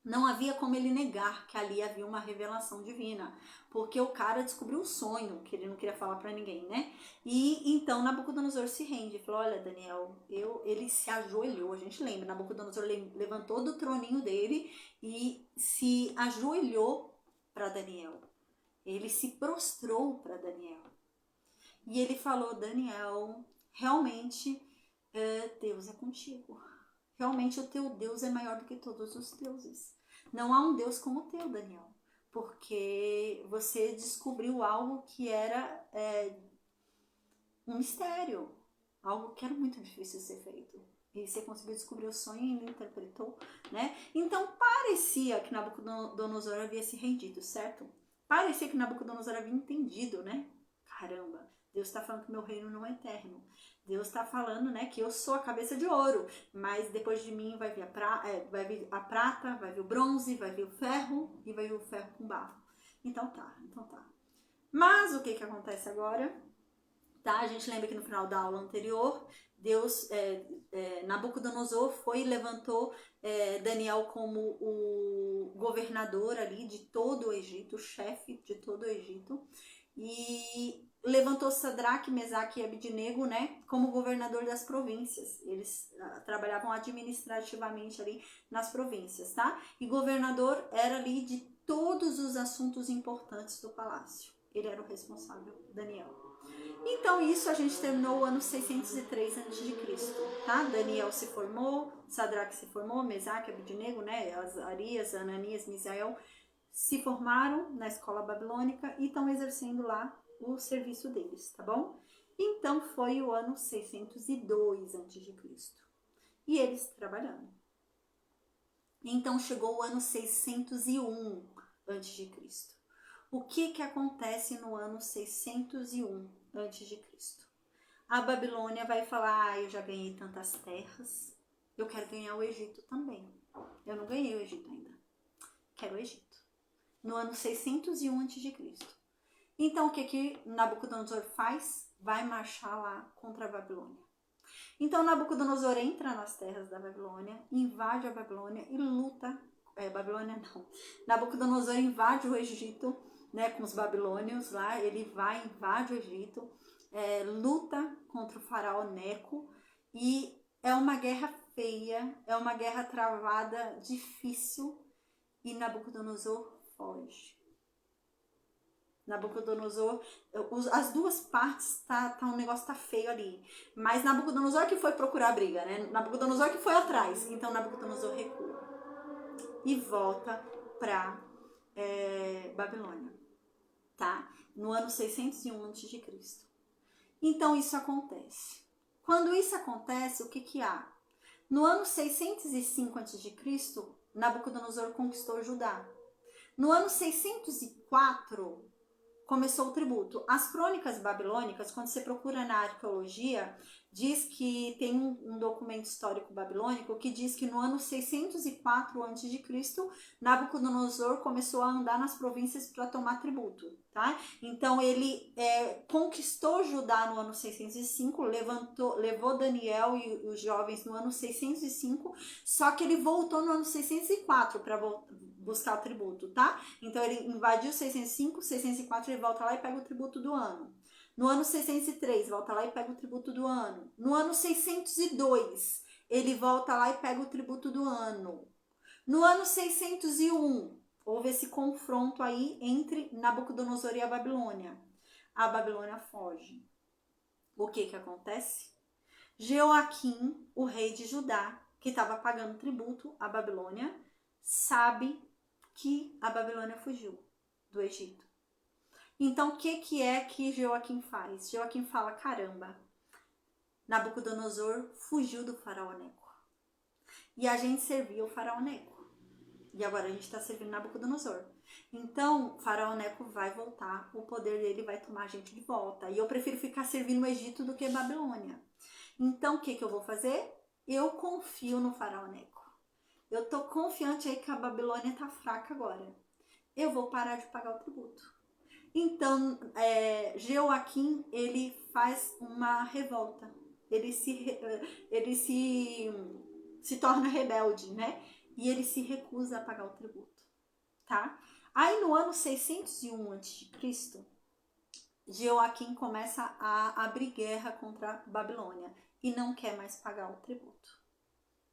não havia como ele negar que ali havia uma revelação divina, porque o cara descobriu um sonho que ele não queria falar para ninguém, né? E então Nabucodonosor se rende, falou: olha, Daniel, ele se ajoelhou, a gente lembra, Nabucodonosor levantou do troninho dele e se ajoelhou para Daniel. Ele se prostrou para Daniel. E ele falou: Daniel, realmente Deus é contigo. Realmente o teu Deus é maior do que todos os deuses. Não há um Deus como o teu, Daniel. Porque você descobriu algo que era um mistério. Algo que era muito difícil de ser feito. E você conseguiu descobrir o sonho e ele interpretou, né? Então parecia que Nabucodonosor havia se rendido, certo? Parecia que Nabucodonosor havia entendido, né? Caramba, Deus está falando que meu reino não é eterno. Deus está falando, né, que eu sou a cabeça de ouro, mas depois de mim vai vir a prata, vai vir o bronze, vai vir o ferro e vai vir o ferro com barro. Então tá. Mas o que acontece agora? Tá? A gente lembra que no final da aula anterior, Deus, Nabucodonosor foi e levantou Daniel como o governador ali de todo o Egito, o chefe de todo o Egito, e levantou Sadraque, Mesaque e Abidnego, né, como governador das províncias. Eles trabalhavam administrativamente ali nas províncias, tá? E governador era ali de todos os assuntos importantes do palácio. Ele era o responsável, Daniel. Então isso a gente terminou o ano 603 a.C., tá? Daniel se formou, Sadraque se formou, Mesaque, Abidnego, né, Azarias, Ananias, Misael se formaram na escola babilônica e estão exercendo lá o serviço deles, tá bom? Então foi o ano 602 a.C. e eles trabalhando. Então chegou o ano 601 a.C. O que acontece no ano 601 a.C.? A Babilônia vai falar: eu já ganhei tantas terras, eu quero ganhar o Egito também. Eu não ganhei o Egito ainda, quero o Egito. No ano 601 a.C. Então o que Nabucodonosor faz? Vai marchar lá contra a Babilônia. Então Nabucodonosor entra nas terras da Babilônia, invade a Babilônia e luta. Nabucodonosor invade o Egito, né, com os babilônios lá. Ele vai, invade o Egito, luta contra o faraó Neco, e é uma guerra feia, é uma guerra travada, difícil, e Nabucodonosor foge. Nabucodonosor, as duas partes, um negócio tá feio ali. Mas Nabucodonosor que foi procurar a briga, né? Nabucodonosor que foi atrás. Então Nabucodonosor recua e volta para Babilônia, tá? No ano 601 a.C. Então isso acontece. Quando isso acontece, o que há? No ano 605 a.C., Nabucodonosor conquistou Judá. No ano 604, começou o tributo. As crônicas babilônicas, quando você procura na arqueologia, diz que tem um documento histórico babilônico que diz que no ano 604 a.C., Nabucodonosor começou a andar nas províncias para tomar tributo, tá? Então ele conquistou Judá no ano 605, levou Daniel e os jovens no ano 605, só que ele voltou no ano 604 para buscar o tributo, tá? Então ele invadiu 605, 604 ele volta lá e pega o tributo do ano. No ano 603, volta lá e pega o tributo do ano. No ano 602, ele volta lá e pega o tributo do ano. No ano 601, houve esse confronto aí entre Nabucodonosor e a Babilônia. A Babilônia foge. O que acontece? Jeoaquim, o rei de Judá, que estava pagando tributo à Babilônia, sabe que a Babilônia fugiu do Egito. Então, o que é que Jeoaquim faz? Jeoaquim fala, caramba, Nabucodonosor fugiu do faraó Neco. E a gente servia o faraó Neco. E agora a gente está servindo Nabucodonosor. Então, o faraó Neco vai voltar, o poder dele vai tomar a gente de volta. E eu prefiro ficar servindo o Egito do que Babilônia. Então, o que eu vou fazer? Eu confio no faraó Neco. Eu tô confiante aí que a Babilônia tá fraca agora. Eu vou parar de pagar o tributo. Então, Jeoaquim, ele faz uma revolta. Ele se torna rebelde, né? E ele se recusa a pagar o tributo, tá? Aí no ano 601 a.C., Jeoaquim começa a abrir guerra contra a Babilônia e não quer mais pagar o tributo,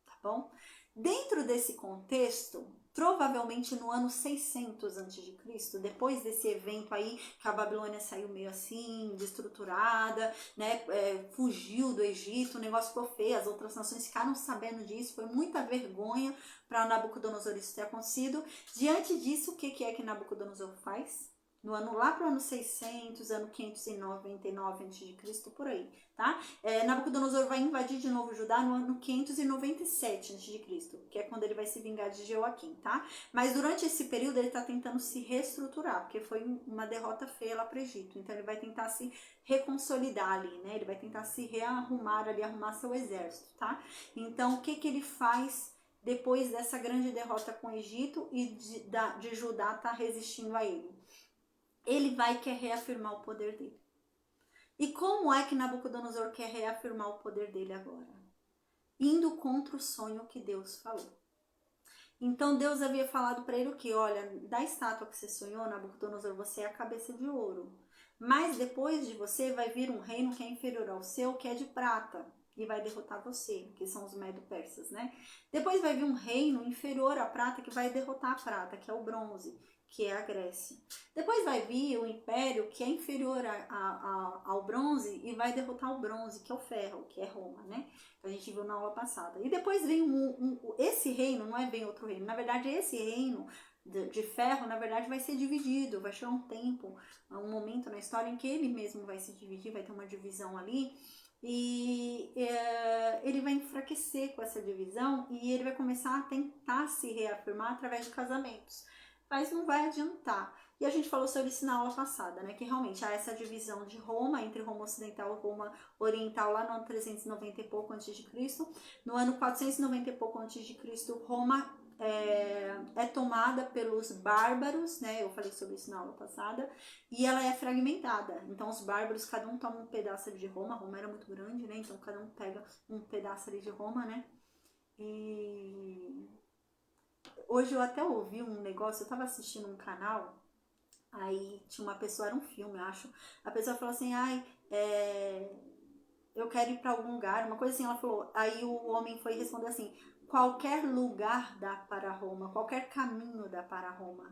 tá bom? Dentro desse contexto, provavelmente no ano 600 a.C., depois desse evento aí, que a Babilônia saiu meio assim, destruturada, né, fugiu do Egito, o negócio ficou feio, as outras nações ficaram sabendo disso, foi muita vergonha para Nabucodonosor isso ter acontecido. Diante disso, o que é que Nabucodonosor faz? Lá para o ano 600, ano 599 a.C., por aí, tá? Nabucodonosor vai invadir de novo Judá no ano 597 a.C., que é quando ele vai se vingar de Jeoaquim, tá? Mas durante esse período ele está tentando se reestruturar, porque foi uma derrota feia lá para o Egito, então ele vai tentar se reconsolidar ali, né? Ele vai tentar se rearrumar ali, arrumar seu exército, tá? Então, o que ele faz depois dessa grande derrota com o Egito e de Judá tá resistindo a ele? Ele quer reafirmar o poder dele. E como é que Nabucodonosor quer reafirmar o poder dele agora? Indo contra o sonho que Deus falou. Então Deus havia falado para ele o que? Olha, da estátua que você sonhou, Nabucodonosor, você é a cabeça de ouro. Mas depois de você vai vir um reino que é inferior ao seu, que é de prata, e vai derrotar você, que são os medo-persas, né? Depois vai vir um reino inferior à prata, que vai derrotar a prata, que é o bronze, que é a Grécia. Depois vai vir o império que é inferior ao bronze e vai derrotar o bronze, que é o ferro, que é Roma, né? Que a gente viu na aula passada. E depois vem esse reino, não é bem outro reino, na verdade esse reino de ferro, na verdade vai ser dividido, vai chegar um tempo, um momento na história em que ele mesmo vai se dividir, vai ter uma divisão ali, e ele vai enfraquecer com essa divisão e ele vai começar a tentar se reafirmar através de casamentos. Mas não vai adiantar. E a gente falou sobre isso na aula passada, né? Que realmente há essa divisão de Roma, entre Roma Ocidental e Roma Oriental, lá no ano 390 e pouco a.C. No ano 490 e pouco a.C., Roma é tomada pelos bárbaros, né? Eu falei sobre isso na aula passada. E ela é fragmentada. Então, os bárbaros, cada um toma um pedaço ali de Roma. Roma era muito grande, né? Então, cada um pega um pedaço ali de Roma, né? E hoje eu até ouvi um negócio, eu tava assistindo um canal, aí tinha uma pessoa, era um filme, eu acho, a pessoa falou assim, eu quero ir pra algum lugar, uma coisa assim, ela falou, aí o homem foi responder assim, qualquer lugar dá para Roma, qualquer caminho dá para Roma.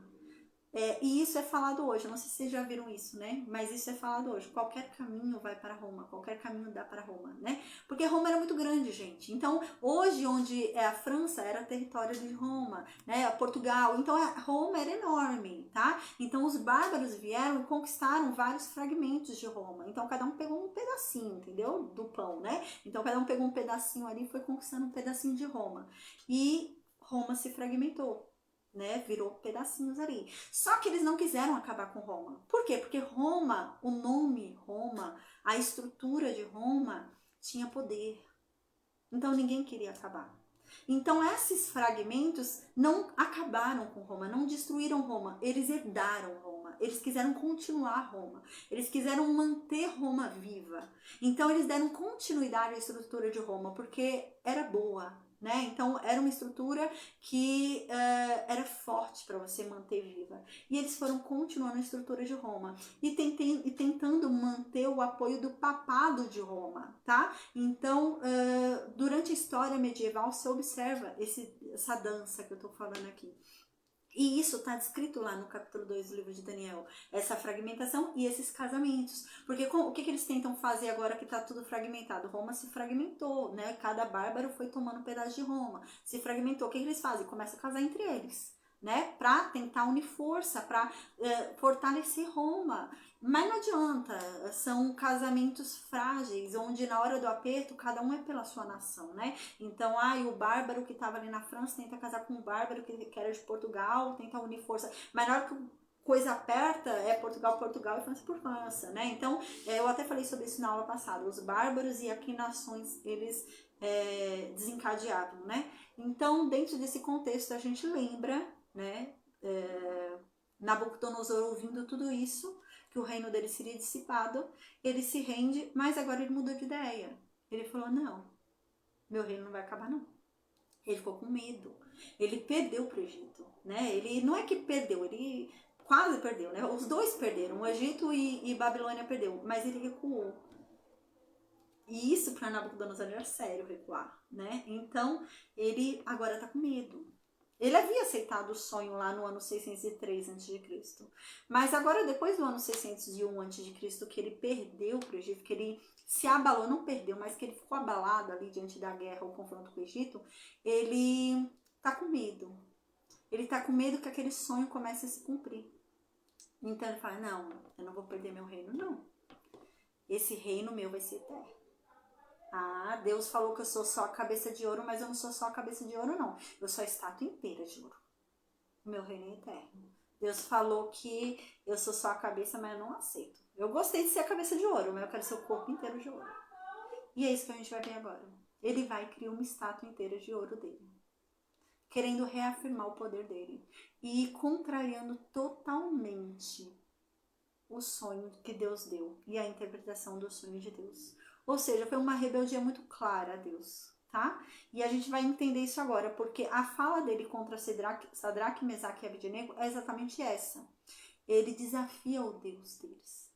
E isso é falado hoje, eu não sei se vocês já viram isso, né? Mas isso é falado hoje. Qualquer caminho vai para Roma, qualquer caminho dá para Roma, né? Porque Roma era muito grande, gente. Então, hoje, onde é a França, era território de Roma, né? Portugal. Então, Roma era enorme, tá? Então, os bárbaros vieram e conquistaram vários fragmentos de Roma. Então, cada um pegou um pedacinho, entendeu? Do pão, né? Então, cada um pegou um pedacinho ali e foi conquistando um pedacinho de Roma. E Roma se fragmentou, né? Virou pedacinhos ali. Só que eles não quiseram acabar com Roma. Por quê? Porque Roma, o nome Roma, a estrutura de Roma tinha poder. Então ninguém queria acabar. Então esses fragmentos não acabaram com Roma, não destruíram Roma, eles herdaram Roma, eles quiseram continuar Roma, eles quiseram manter Roma viva. Então eles deram continuidade à estrutura de Roma, porque era boa, né? Então era uma estrutura que era forte para você manter viva. E eles foram continuando a estrutura de Roma e tentando manter o apoio do papado de Roma, tá? Então, durante a história medieval, se observa essa dança que eu tô falando aqui. E isso está descrito lá no capítulo 2 do livro de Daniel, essa fragmentação e esses casamentos. Porque o que eles tentam fazer agora que está tudo fragmentado? Roma se fragmentou, né? Cada bárbaro foi tomando um pedaço de Roma, se fragmentou. O que eles fazem? Começam a casar entre eles, né? Para tentar unir força, para fortalecer Roma. Mas não adianta, são casamentos frágeis, onde na hora do aperto cada um é pela sua nação, né? Então, o bárbaro que estava ali na França tenta casar com o bárbaro que era de Portugal, tenta unir força. Mas na hora que coisa aperta, é Portugal, Portugal e França por França, né? Então, eu até falei sobre isso na aula passada. Os bárbaros e aqui nações, eles desencadeavam, né? Então, dentro desse contexto, a gente lembra, né? Nabucodonosor ouvindo tudo isso, que o reino dele seria dissipado, ele se rende, mas agora ele mudou de ideia. Ele falou, não, meu reino não vai acabar não. Ele ficou com medo. Ele perdeu para o Egito, né? Ele não é que perdeu, ele quase perdeu, né? Os dois perderam, o Egito e Babilônia perdeu, mas ele recuou. E isso para Nabucodonosor era sério recuar, né? Então ele agora está com medo. Ele havia aceitado o sonho lá no ano 603 a.C. Mas agora, depois do ano 601 a.C., que ele perdeu para o Egito, que ele se abalou, não perdeu, mas que ele ficou abalado ali diante da guerra, o confronto com o Egito, ele tá com medo. Ele tá com medo que aquele sonho comece a se cumprir. Então ele fala, não, eu não vou perder meu reino, não. Esse reino meu vai ser eterno. Deus falou que eu sou só a cabeça de ouro, mas eu não sou só a cabeça de ouro, não. Eu sou a estátua inteira de ouro. Meu reino é eterno. Deus falou que eu sou só a cabeça, mas eu não aceito. Eu gostei de ser a cabeça de ouro, mas eu quero ser o corpo inteiro de ouro. E é isso que a gente vai ver agora. Ele vai criar uma estátua inteira de ouro dele, querendo reafirmar o poder dele e contrariando totalmente o sonho que Deus deu e a interpretação do sonho de Deus. Ou seja, foi uma rebeldia muito clara a Deus, tá? E a gente vai entender isso agora, porque a fala dele contra Sadraque, Mesaque e Abednego é exatamente essa. Ele desafia o Deus deles.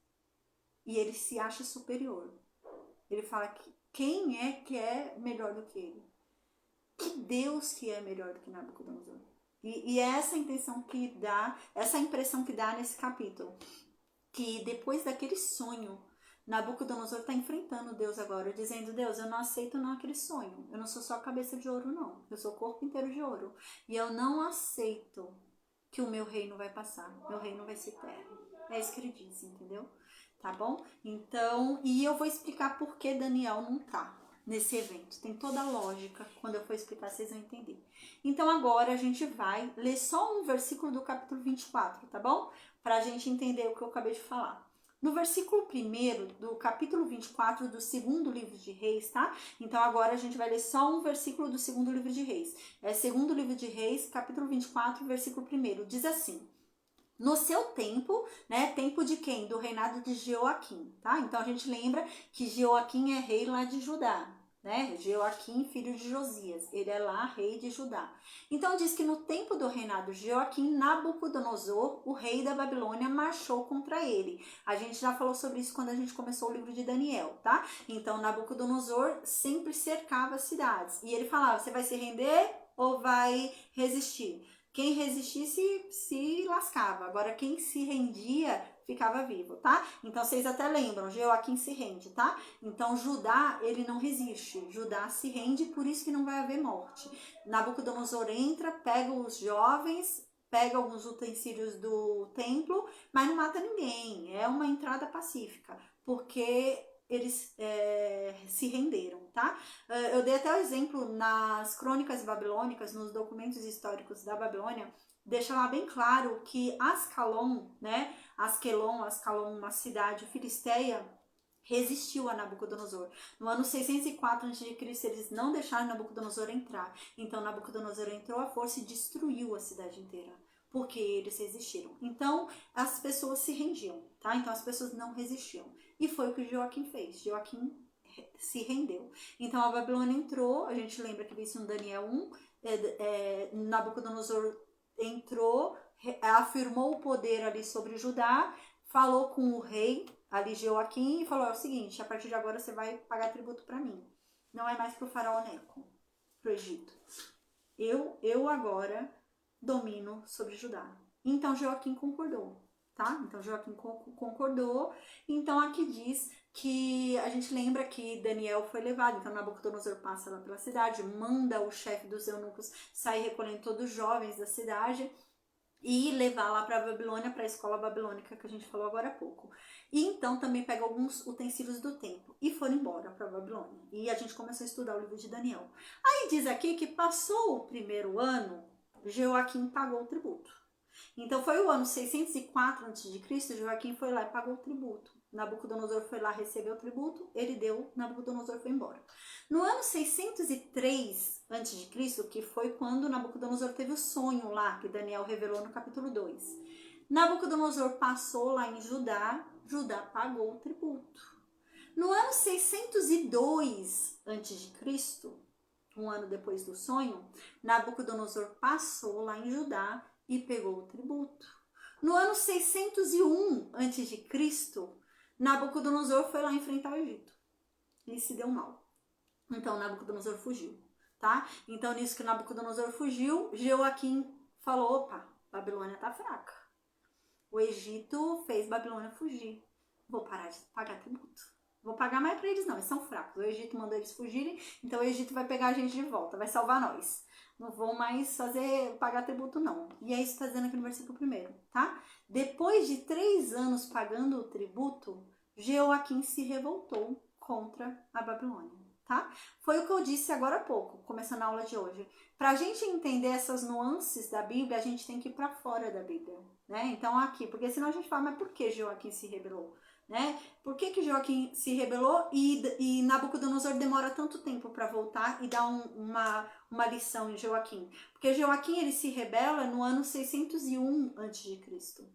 E ele se acha superior. Ele fala que quem é que é melhor do que ele? Que Deus que é melhor do que Nabucodonosor? E é essa intenção que dá, essa impressão que dá nesse capítulo. Que depois daquele sonho, Nabucodonosor está enfrentando Deus agora, dizendo, Deus, eu não aceito não aquele sonho. Eu não sou só cabeça de ouro, não. Eu sou o corpo inteiro de ouro. E eu não aceito que o meu reino vai passar. Meu reino vai ser eterno. É isso que ele diz, entendeu? Tá bom? Então, e eu vou explicar por que Daniel não tá nesse evento. Tem toda a lógica. Quando eu for explicar, vocês vão entender. Então, agora a gente vai ler só um versículo do capítulo 24, tá bom? Pra gente entender o que eu acabei de falar. No versículo 1 do capítulo 24 do segundo livro de Reis, tá? Então agora a gente vai ler só um versículo do segundo livro de Reis. É segundo livro de Reis, capítulo 24, versículo 1. Diz assim: no seu tempo, né? Tempo de quem? Do reinado de Jeoaquim, tá? Então a gente lembra que Jeoaquim é rei lá de Judá, né? Jeoaquim, filho de Josias, ele é lá rei de Judá. Então diz que no tempo do reinado de Jeoaquim, Nabucodonosor, o rei da Babilônia, marchou contra ele. A gente já falou sobre isso quando a gente começou o livro de Daniel, tá? Então Nabucodonosor sempre cercava as cidades e ele falava, você vai se render ou vai resistir? Quem resistisse se lascava. Agora, quem se rendia ficava vivo, tá? Então, vocês até lembram, Joaquim se rende, tá? Então, Judá, ele não resiste. Judá se rende, por isso que não vai haver morte. Nabucodonosor entra, pega os jovens, pega alguns utensílios do templo, mas não mata ninguém. É uma entrada pacífica, porque eles se renderam, tá? Eu dei até o exemplo nas crônicas babilônicas, nos documentos históricos da Babilônia, deixa lá bem claro que Ascalon, né? Ascalon, uma cidade filisteia, resistiu a Nabucodonosor. No ano 604 a.C., eles não deixaram Nabucodonosor entrar. Então Nabucodonosor entrou à força e destruiu a cidade inteira, porque eles resistiram. Então as pessoas se rendiam, tá? Então as pessoas não resistiam. E foi o que Joaquim fez. Joaquim se rendeu. Então a Babilônia entrou, a gente lembra que isso em Daniel 1, Nabucodonosor entrou, afirmou o poder ali sobre Judá, falou com o rei, ali Joaquim, e falou: é o seguinte, a partir de agora você vai pagar tributo para mim. Não é mais pro faraó Neco, pro Egito. Eu agora domino sobre Judá. Então Joaquim concordou, tá? Então Joaquim concordou. Então aqui diz que a gente lembra que Daniel foi levado, então Nabucodonosor passa lá pela cidade, manda o chefe dos eunucos sair recolhendo todos os jovens da cidade e levar lá para a Babilônia, para a escola babilônica que a gente falou agora há pouco. E então também pega alguns utensílios do templo e foram embora para a Babilônia. E a gente começou a estudar o livro de Daniel. Aí diz aqui que passou o primeiro ano, Joaquim pagou o tributo. Então foi o ano 604 a.C., Joaquim foi lá e pagou o tributo. Nabucodonosor foi lá, recebeu o tributo, ele deu, Nabucodonosor foi embora. No ano 603 a.C., que foi quando Nabucodonosor teve o sonho lá, que Daniel revelou no capítulo 2. Nabucodonosor passou lá em Judá, Judá pagou o tributo. No ano 602 a.C., um ano depois do sonho, Nabucodonosor passou lá em Judá e pegou o tributo. No ano 601 a.C., Nabucodonosor foi lá enfrentar o Egito e se deu mal. Então Nabucodonosor fugiu, tá? Então nisso que Nabucodonosor fugiu, Joaquim falou: opa, Babilônia tá fraca. O Egito fez Babilônia fugir. Vou parar de pagar tributo. Vou pagar mais para eles não, eles são fracos. O Egito mandou eles fugirem, então o Egito vai pegar a gente de volta, vai salvar nós. Não vou mais pagar tributo não. E é isso que está dizendo aqui no versículo 1, tá? Depois de 3 anos pagando o tributo, Joaquim se revoltou contra a Babilônia, tá? Foi o que eu disse agora há pouco, começando a aula de hoje. Para a gente entender essas nuances da Bíblia, a gente tem que ir para fora da Bíblia, né? Então aqui, porque senão a gente fala, mas por que Joaquim se rebelou? Né? Por que Joaquim se rebelou e Nabucodonosor demora tanto tempo para voltar e dar uma lição em Joaquim? Porque Joaquim ele se rebela no ano 601 a.C.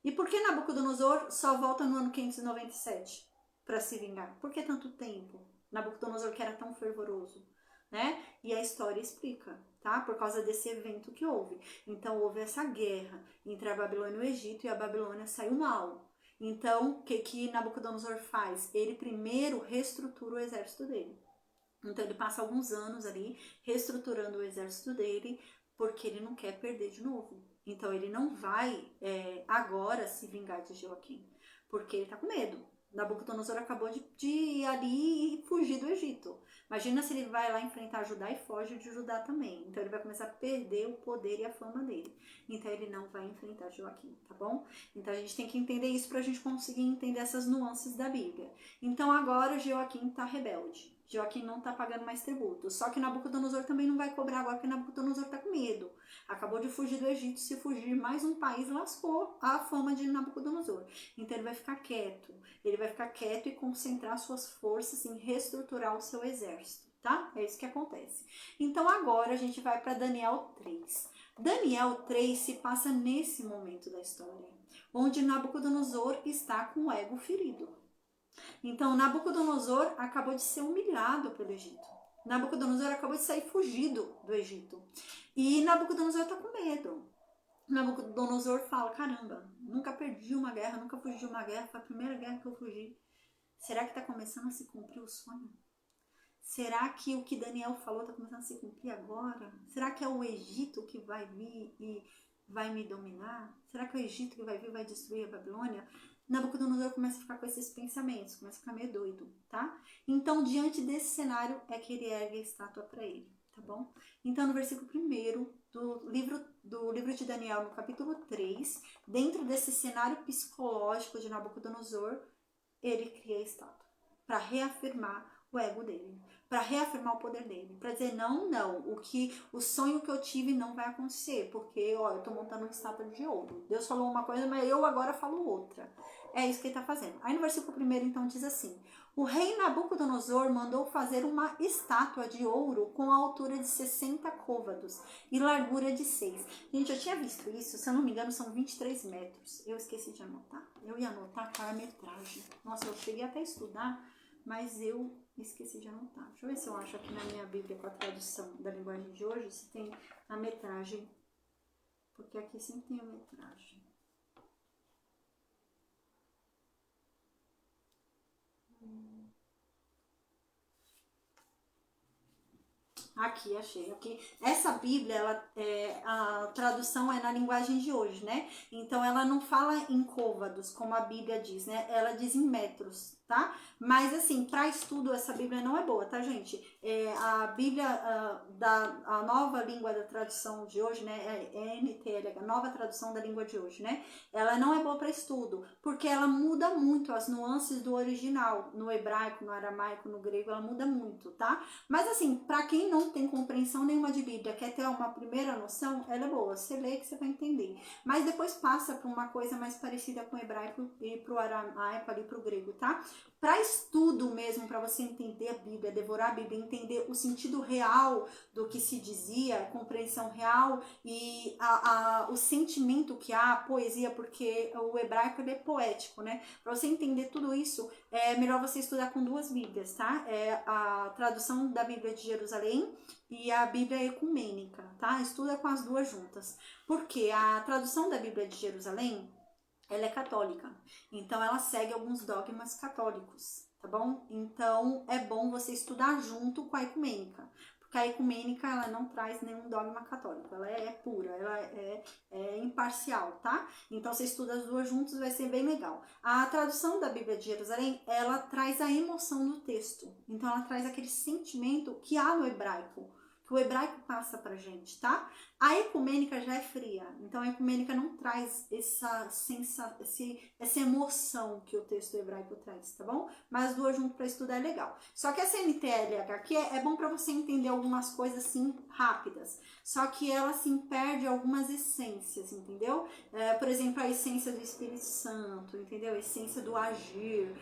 E por que Nabucodonosor só volta no ano 597 para se vingar? Por que tanto tempo? Nabucodonosor que era tão fervoroso, né? E a história explica, tá? Por causa desse evento que houve. Então houve essa guerra entre a Babilônia e o Egito e a Babilônia saiu mal. Então, o que Nabucodonosor faz? Ele primeiro reestrutura o exército dele. Então, ele passa alguns anos ali reestruturando o exército dele, porque ele não quer perder de novo. Então, ele não vai agora se vingar de Joaquim, porque ele tá com medo. Nabucodonosor acabou de ir ali e fugir do Egito. Imagina se ele vai lá enfrentar Judá e foge de Judá também. Então ele vai começar a perder o poder e a fama dele. Então ele não vai enfrentar Joaquim, tá bom? Então a gente tem que entender isso para a gente conseguir entender essas nuances da Bíblia. Então agora Joaquim tá rebelde. Joaquim não tá pagando mais tributo. Só que Nabucodonosor também não vai cobrar agora, porque Nabucodonosor tá com medo. Acabou de fugir do Egito, se fugir mais um país, lascou a fama de Nabucodonosor. Então ele vai ficar quieto. Ele vai ficar quieto e concentrar suas forças em reestruturar o seu exército, tá? É isso que acontece. Então agora a gente vai para Daniel 3. Daniel 3 se passa nesse momento da história, onde Nabucodonosor está com o ego ferido. Então Nabucodonosor acabou de ser humilhado pelo Egito. Nabucodonosor acabou de sair fugido do Egito. E Nabucodonosor está com medo. Nabucodonosor fala, caramba, nunca perdi uma guerra, nunca fugi de uma guerra, foi a primeira guerra que eu fugi. Será que está começando a se cumprir o sonho? Será que o que Daniel falou está começando a se cumprir agora? Será que é o Egito que vai vir e vai me dominar? Será que é o Egito que vai vir e vai destruir a Babilônia? Nabucodonosor começa a ficar com esses pensamentos, começa a ficar meio doido, tá? Então, diante desse cenário, é que ele ergue a estátua para ele, tá bom? Então, no versículo 1 do livro de Daniel, no capítulo 3, dentro desse cenário psicológico de Nabucodonosor, ele cria a estátua para reafirmar o ego dele, para reafirmar o poder dele, para dizer não, o sonho que eu tive não vai acontecer, porque ó, eu tô montando uma estátua de ouro. Deus falou uma coisa, mas eu agora falo outra. É isso que ele tá fazendo. Aí no versículo 1 então diz assim: o rei Nabucodonosor mandou fazer uma estátua de ouro com a altura de 60 côvados e largura de 6. Gente, eu tinha visto isso, se eu não me engano, são 23 metros. Eu esqueci de anotar. Eu ia anotar qual é a metragem. Nossa, eu cheguei até a estudar, mas eu esqueci de anotar. Deixa eu ver se eu acho aqui na minha Bíblia com a tradução da linguagem de hoje, se tem a metragem. Porque aqui sempre tem a metragem. Aqui, achei. Aqui. Essa Bíblia, a tradução é na linguagem de hoje, né? Então, ela não fala em côvados, como a Bíblia diz, né? Ela diz em metros, tá? Mas, assim, para estudo, essa Bíblia não é boa, tá, gente? A Bíblia, a nova língua da tradução de hoje, né? É NTLH, a nova tradução da língua de hoje, né? Ela não é boa para estudo, porque ela muda muito as nuances do original. No hebraico, no aramaico, no grego, ela muda muito, tá? Mas assim, para quem não tem compreensão nenhuma de Bíblia, quer ter uma primeira noção, ela é boa. Você lê que você vai entender. Mas depois passa para uma coisa mais parecida com o hebraico e para o aramaico, ali para o grego, tá? Para estudo mesmo, para você entender a Bíblia, devorar a Bíblia, entender o sentido real do que se dizia, a compreensão real e o sentimento que há, a poesia, porque o hebraico ele é poético, né? Para você entender tudo isso, é melhor você estudar com duas Bíblias, tá? É a tradução da Bíblia de Jerusalém e a Bíblia ecumênica, tá? Estuda com as duas juntas. Porque a tradução da Bíblia de Jerusalém, ela é católica. Então, ela segue alguns dogmas católicos, tá bom? Então, é bom você estudar junto com a ecumênica. Porque a ecumênica, ela não traz nenhum dogma católico. Ela é pura, ela é imparcial, tá? Então, você estuda as duas juntas, vai ser bem legal. A tradução da Bíblia de Jerusalém, ela traz a emoção do texto. Então, ela traz aquele sentimento que há no hebraico, que o hebraico passa pra gente, tá? A ecumênica já é fria, então a ecumênica não traz essa emoção que o texto hebraico traz, tá bom? Mas as duas juntas para estudar é legal. Só que essa NTLH aqui é bom para você entender algumas coisas assim rápidas, só que ela assim perde algumas essências, entendeu? Por exemplo, a essência do Espírito Santo, entendeu? A essência do agir,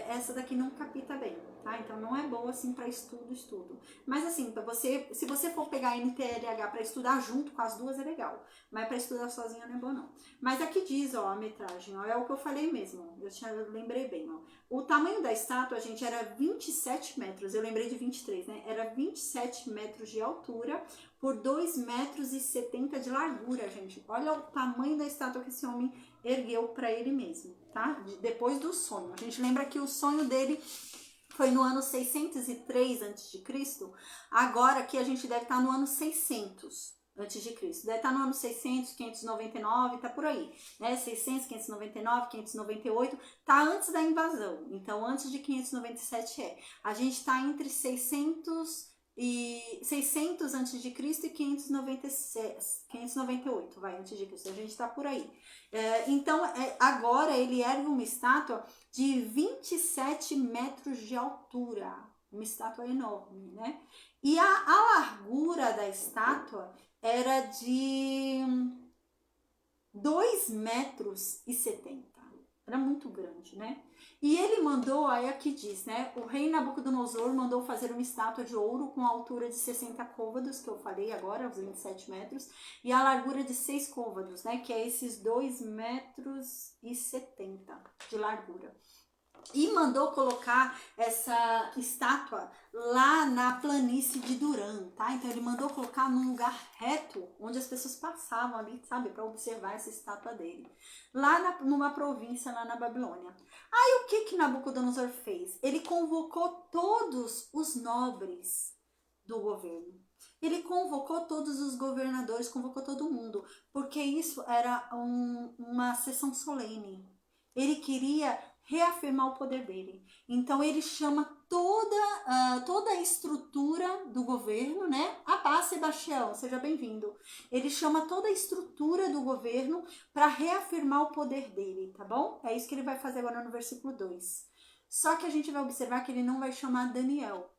essa daqui não capta bem, tá? Então não é boa assim para estudo. Mas assim, para você, se você for pegar a NTLH para estudar junto com as duas é legal, mas para estudar sozinha não é bom não. Mas aqui diz, ó, a metragem, ó, é o que eu falei mesmo, eu lembrei bem, ó. O tamanho da estátua, gente, era 27 metros, eu lembrei de 23, né? Era 27 metros de altura por 2,70 metros de largura, gente. Olha o tamanho da estátua que esse homem ergueu para ele mesmo, tá? Depois do sonho. A gente lembra que o sonho dele foi no ano 603 a.C., agora aqui a gente deve estar no ano 600 antes de Cristo. Deve estar no ano 600, 599, tá por aí, né? 600, 599, 598, tá antes da invasão. Então, antes de 597 a gente está entre 600 antes de Cristo e 598, vai, antes de Cristo. A gente está por aí. Então, agora ele ergue uma estátua de 27 metros de altura. Uma estátua enorme, né? E a largura da estátua era de 2,70 metros. Era muito grande, né? E ele mandou, aí aqui diz, né? O rei Nabucodonosor mandou fazer uma estátua de ouro com a altura de 60 côvados, que eu falei agora, os 27 metros, e a largura de 6 côvados, né? Que é esses 2,70 metros de largura. e mandou colocar essa estátua lá na planície de Duran, tá? Então ele mandou colocar num lugar reto, onde as pessoas passavam ali, sabe, para observar essa estátua dele. Lá numa província, lá na Babilônia. Aí o que que Nabucodonosor fez? Ele convocou todos os nobres do governo. Ele convocou todos os governadores, convocou todo mundo, porque isso era uma sessão solene. Ele queria reafirmar o poder dele. Então ele chama toda a estrutura do governo, né? Abá, Sebastião, seja bem-vindo. Ele chama toda a estrutura do governo para reafirmar o poder dele, tá bom? É isso que ele vai fazer agora no versículo 2. Só que a gente vai observar que ele não vai chamar Daniel,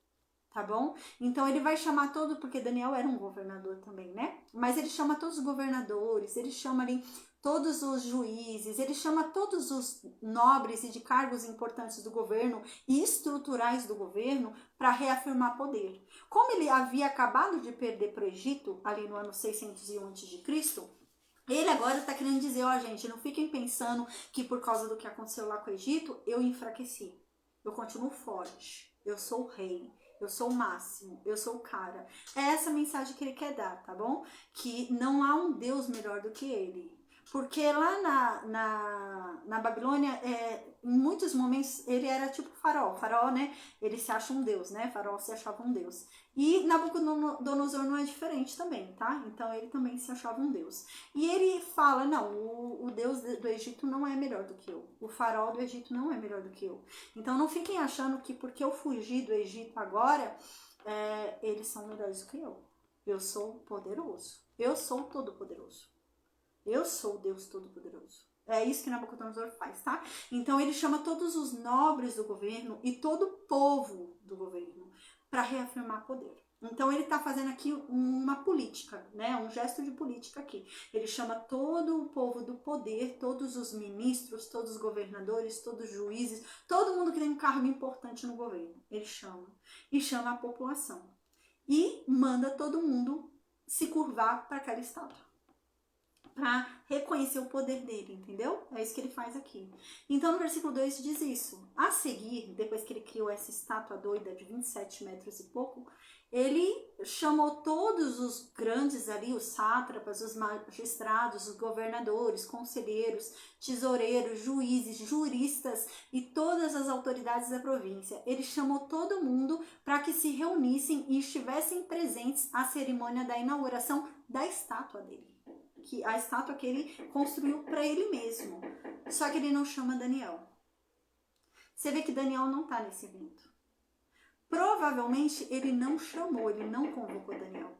tá bom? Então ele vai chamar todo, porque Daniel era um governador também, né? Mas ele chama todos os governadores, ele chama ali todos os juízes, ele chama todos os nobres e de cargos importantes do governo e estruturais do governo para reafirmar poder. Como ele havia acabado de perder para o Egito, ali no ano 601 a.C., ele agora está querendo dizer, ó gente, não fiquem pensando que por causa do que aconteceu lá com o Egito, eu enfraqueci. Eu continuo forte, eu sou o rei. Eu sou o máximo, eu sou o cara. É essa mensagem que ele quer dar, tá bom? Que não há um Deus melhor do que ele. Porque lá na Babilônia, em muitos momentos, ele era tipo faraó. Faraó, né? Ele se acha um deus, né? Faraó se achava um deus. E Nabucodonosor não é diferente também, tá? Então ele também se achava um deus. E ele fala, não, o deus do Egito não é melhor do que eu. O faraó do Egito não é melhor do que eu. Então não fiquem achando que porque eu fugi do Egito agora, eles são melhores do que eu. Eu sou poderoso. Eu sou todo-poderoso. Eu sou o Deus Todo-Poderoso. É isso que Nabucodonosor faz, tá? Então ele chama todos os nobres do governo e todo o povo do governo para reafirmar poder. Então ele está fazendo aqui uma política, né? Um gesto de política aqui. Ele chama todo o povo do poder, todos os ministros, todos os governadores, todos os juízes, todo mundo que tem um cargo importante no governo. Ele chama. E chama a população. E manda todo mundo se curvar para aquela estátua, para reconhecer o poder dele, entendeu? É isso que ele faz aqui. Então, no versículo 2 diz isso. A seguir, depois que ele criou essa estátua doida de 27 metros e pouco, ele chamou todos os grandes ali, os sátrapas, os magistrados, os governadores, conselheiros, tesoureiros, juízes, juristas e todas as autoridades da província. Ele chamou todo mundo para que se reunissem e estivessem presentes à cerimônia da inauguração da estátua dele. A estátua que ele construiu para ele mesmo. Só que ele não chama Daniel. Você vê que Daniel não está nesse evento. Provavelmente ele não chamou, ele não convocou Daniel.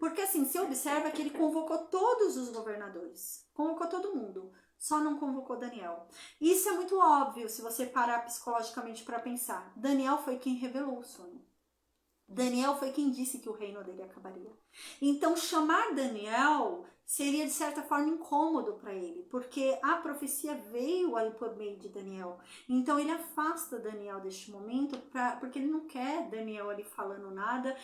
Porque assim, se observa que ele convocou todos os governadores. Convocou todo mundo. Só não convocou Daniel. Isso é muito óbvio se você parar psicologicamente para pensar. Daniel foi quem revelou o sonho. Daniel foi quem disse que o reino dele acabaria. Então chamar Daniel seria de certa forma incômodo para ele, porque a profecia veio ali por meio de Daniel. Então ele afasta Daniel deste momento, porque ele não quer Daniel ali falando nada,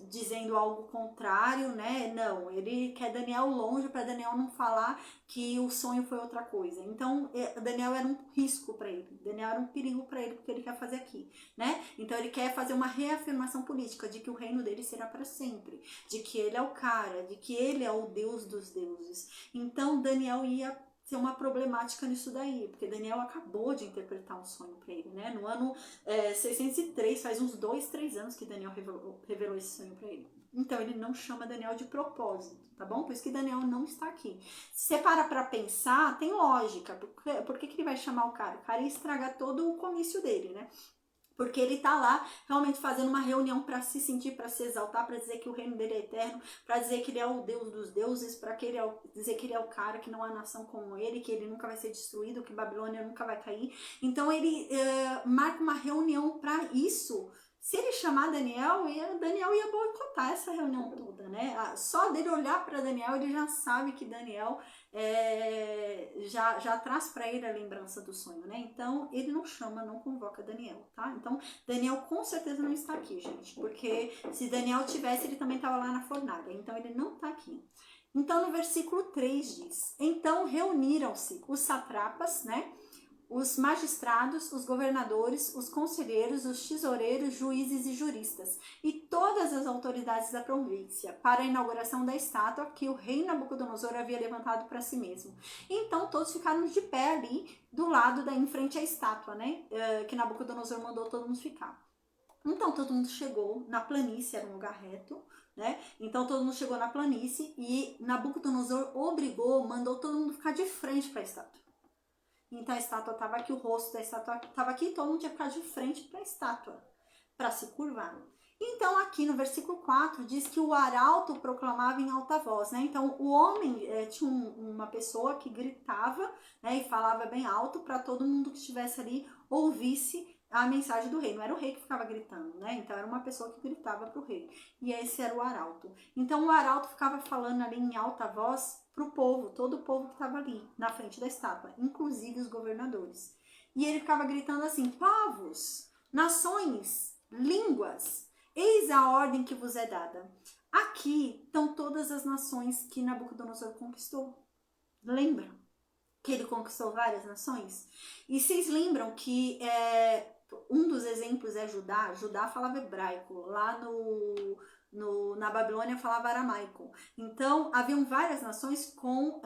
dizendo algo contrário, né? Não, ele quer Daniel longe para Daniel não falar que o sonho foi outra coisa. Então Daniel era um risco para ele, Daniel era um perigo para ele, porque ele quer fazer aqui, né? Então ele quer fazer uma reafirmação política de que o reino dele será para sempre, de que ele é o cara, de que ele é o Deus dos deuses. Então Daniel ia ter uma problemática nisso daí, porque Daniel acabou de interpretar um sonho para ele, né? No ano 603, faz uns 2-3 anos que Daniel revelou esse sonho para ele. Então ele não chama Daniel de propósito, tá bom? Por isso que Daniel não está aqui. Se você para pensar, tem lógica. Por que ele vai chamar o cara? O cara ia estragar todo o comício dele, né? Porque ele tá lá realmente fazendo uma reunião para se sentir, para se exaltar, para dizer que o reino dele é eterno, para dizer que ele é o Deus dos deuses, para dizer que ele é o cara, que não há nação como ele, que ele nunca vai ser destruído, que Babilônia nunca vai cair. Então ele marca uma reunião para isso. Se ele chamar Daniel ia boicotar essa reunião toda, né? Só dele olhar para Daniel, ele já sabe que Daniel já traz para ele a lembrança do sonho, né? Então ele não chama, não convoca Daniel, tá? Então Daniel com certeza não está aqui, gente, porque se Daniel tivesse, ele também estava lá na fornalha, então ele não está aqui. Então no versículo 3 diz: então reuniram-se os satrapas, né? os magistrados, os governadores, os conselheiros, os tesoureiros, juízes e juristas, e todas as autoridades da província, para a inauguração da estátua que o rei Nabucodonosor havia levantado para si mesmo. Então todos ficaram de pé ali, do lado, em frente à estátua, né, que Nabucodonosor mandou todo mundo ficar. Então todo mundo chegou na planície, era um lugar reto, né? Então todo mundo chegou na planície e Nabucodonosor mandou todo mundo ficar de frente para a estátua. Então a estátua estava aqui, o rosto da estátua estava aqui, todo mundo tinha que ficar de frente para a estátua, para se curvar. Então aqui no versículo 4 diz que o arauto proclamava em alta voz, né? Então o homem tinha uma pessoa que gritava, né, e falava bem alto para todo mundo que estivesse ali ouvisse a mensagem do rei. Não era o rei que ficava gritando, né? Então era uma pessoa que gritava para o rei. E esse era o arauto. Então o arauto ficava falando ali em alta voz para o povo, todo o povo que estava ali na frente da estátua, inclusive os governadores. E ele ficava gritando assim: povos, nações, línguas, eis a ordem que vos é dada. Aqui estão todas as nações que Nabucodonosor conquistou. Lembram que ele conquistou várias nações? E vocês lembram que um dos exemplos é Judá? Judá falava hebraico. Lá na Babilônia falava aramaico. Então, haviam várias nações com